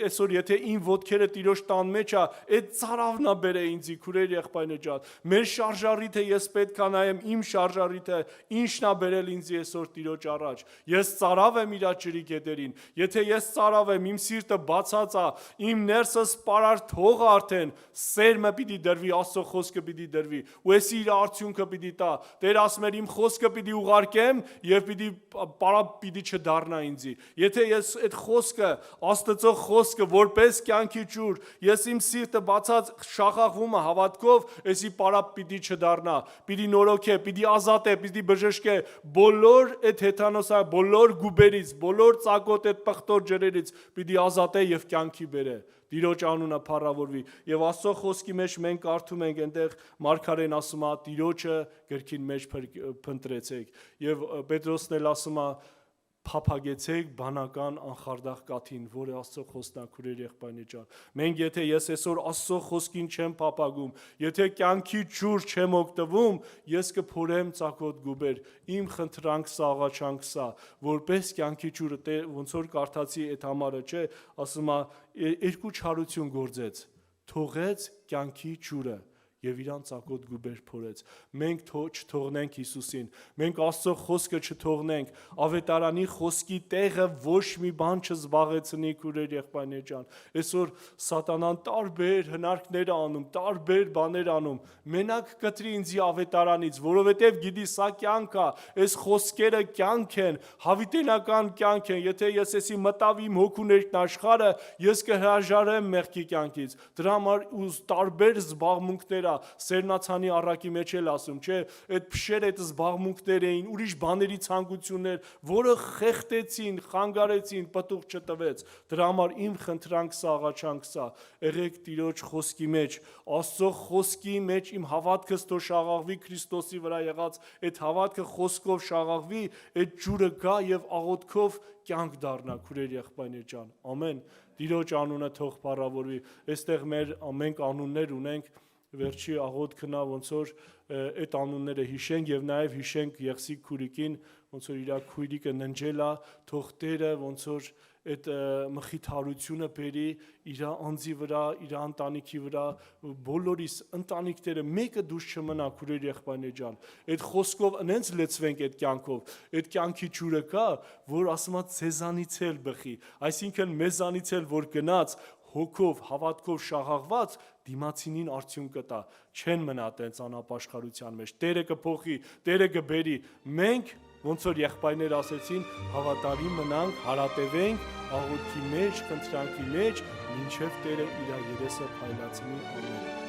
Այսօր եթե իմ ոտքերը Տիրոջ տան մեջ է, այդ ծարավն է բերել ինձի, քուրեր եղբայրներ ջան։ Մեր շարժարիթը ես պետք է նայեմ իմ շարժարիթը, ինչն է բերել ինձի այսօր Տիրոջ առաջ։ Ես ծարավ եմ իր ջրի գետերին։ Եթե ես ծարավ եմ, իմ սիրտը բացած է, իմ ներսս պարար թողը արդեն, սերմը պիտի դրվի, Աստծո խոսքը պիտի դրվի, ու ես իր արդյունքը պիտի տա։ Տեր ասում էր իմ խոսքը պիտի ուղարկեմ եւ պիտի պարապ պիտի չդառնա ինձի։ Եթե ես այդ խոսքը, Աստծո խոսքը որպես կյանքի ջուր, ես իմ սիրտը բացած շախախվում եմ հավատքով, եսի պարապ պիտի չդառնա, պիտի նորոգե, պիտի ազատե, պիտի բժշկե բոլոր այդ հեթանոսա, բոլոր գուբերից, բոլոր ծակոտ այդ պղտոր ջրերից պիտի ազատե եւ կյանքի բերե։ Տիրոջ անունը փառավորվի։ Եվ Աստծո խոսքի մեջ մենք կարդում ենք այնտեղ Մարգարեն ասում է Տիրոջը գրքին մեջ փնտրեցեք։ Եվ Պետրոսն էլ ասում է փափագեցեք բանական անխարդախ կաթին, որը Աստծո խոսքն է, քուրեր եղբայրներ ջան։ Մենք եթե ես այսօր Աստծո խոսքին չեմ փափագում, եթե կյանքի ջուր չեմ օգտվում, ես կփորեմ ծակոտ գուբեր։ Իմ խնդրանք սա, աղաչանք սա, որպես կյանքի ջուրը, ոնց որ կարդացի այդ համարը, չէ, ասում է երկու չարություն գործեց, թողեց կյանքի ջուրը եւ իրան ծակոտ գուբեր փորեց։ Մենք չթողնենք Հիսուսին, մենք Աստծո խոսքը չթողնենք, ավետարանի խոսքի տեղը ոչ մի բան չզբաղեցնի, քուրեր եղբայրներ ջան։ Այսօր սատանան տարբեր հնարքներ անում, տարբեր բաներ անում, մենակ կտրի ինձի ավետարանից, որովհետեւ գիտի սա կյանք է, այս խոսքերը կյանք են, հավիտենական կյանք են։ Եթե ես էսի մտավ իմ հոգու ներքնաշխարը, ես կհրաժարեմ մեղքի կյանքից։ Դրա համար ու տարբեր զբաղմունքներ Սերնացանի առակի մեջ էլ ասում, չէ, այդ փշեր այդ զբաղմունքներ էին, ուրիշ բաների ցանկություններ, որը խեղտեցին, խանգարեցին, պտուղ չտվեց։ Դրա համար իմ խնդրանք սա, աղաչանք սա, եղեք Տիրոջ խոսքի մեջ, Աստծո խոսքի մեջ իմ հավատքս թող շաղաղվի Քրիստոսի վրա եղած, այդ հավատքը խոսքով շաղաղվի, այդ ջուրը գա եւ աղոթքով կյանք դառնա, քուրեր եղբայրներ ջան։ Ամեն։ Տիրոջ անունը թող փառավորվի։ Այստեղ մենք անուններ ունենք, վերջի աղոթքն է, ոնց որ այդ անունները հիշենք եւ նաեւ հիշենք Եղսիկ քուրիկին, ոնց որ իր քույրիկը ննջել է, թող Տերը ոնց որ այդ մխիթարությունը բերի իր անձի վրա, իր ընտանիքի վրա, բոլորիս ընտանիքները մեկը դուրս չմնա, քուրեր եղբայրներ ջան։ Այդ խոսքով ընենց լեցվենք այդ կյանքով, այդ կյանքի ջուրը կա, որ ասում է ցեզանից էլ բխի, այսինքն մեզանից էլ որ գնաց հոգով, հավատքով շաղաղված դիմացինին արդյունք կտա, չեն մնա տենց անապաշխարության մեջ, Տերը կփոխի, Տերը կբերի, մենք ոնց որ եղբայրներ ասեցին, հավատարիմ մնանք, հարատևենք աղոթքի մեջ, խնդրանքի մեջ, մինչև Տերը իր երեսը փայլացնի, ամեն։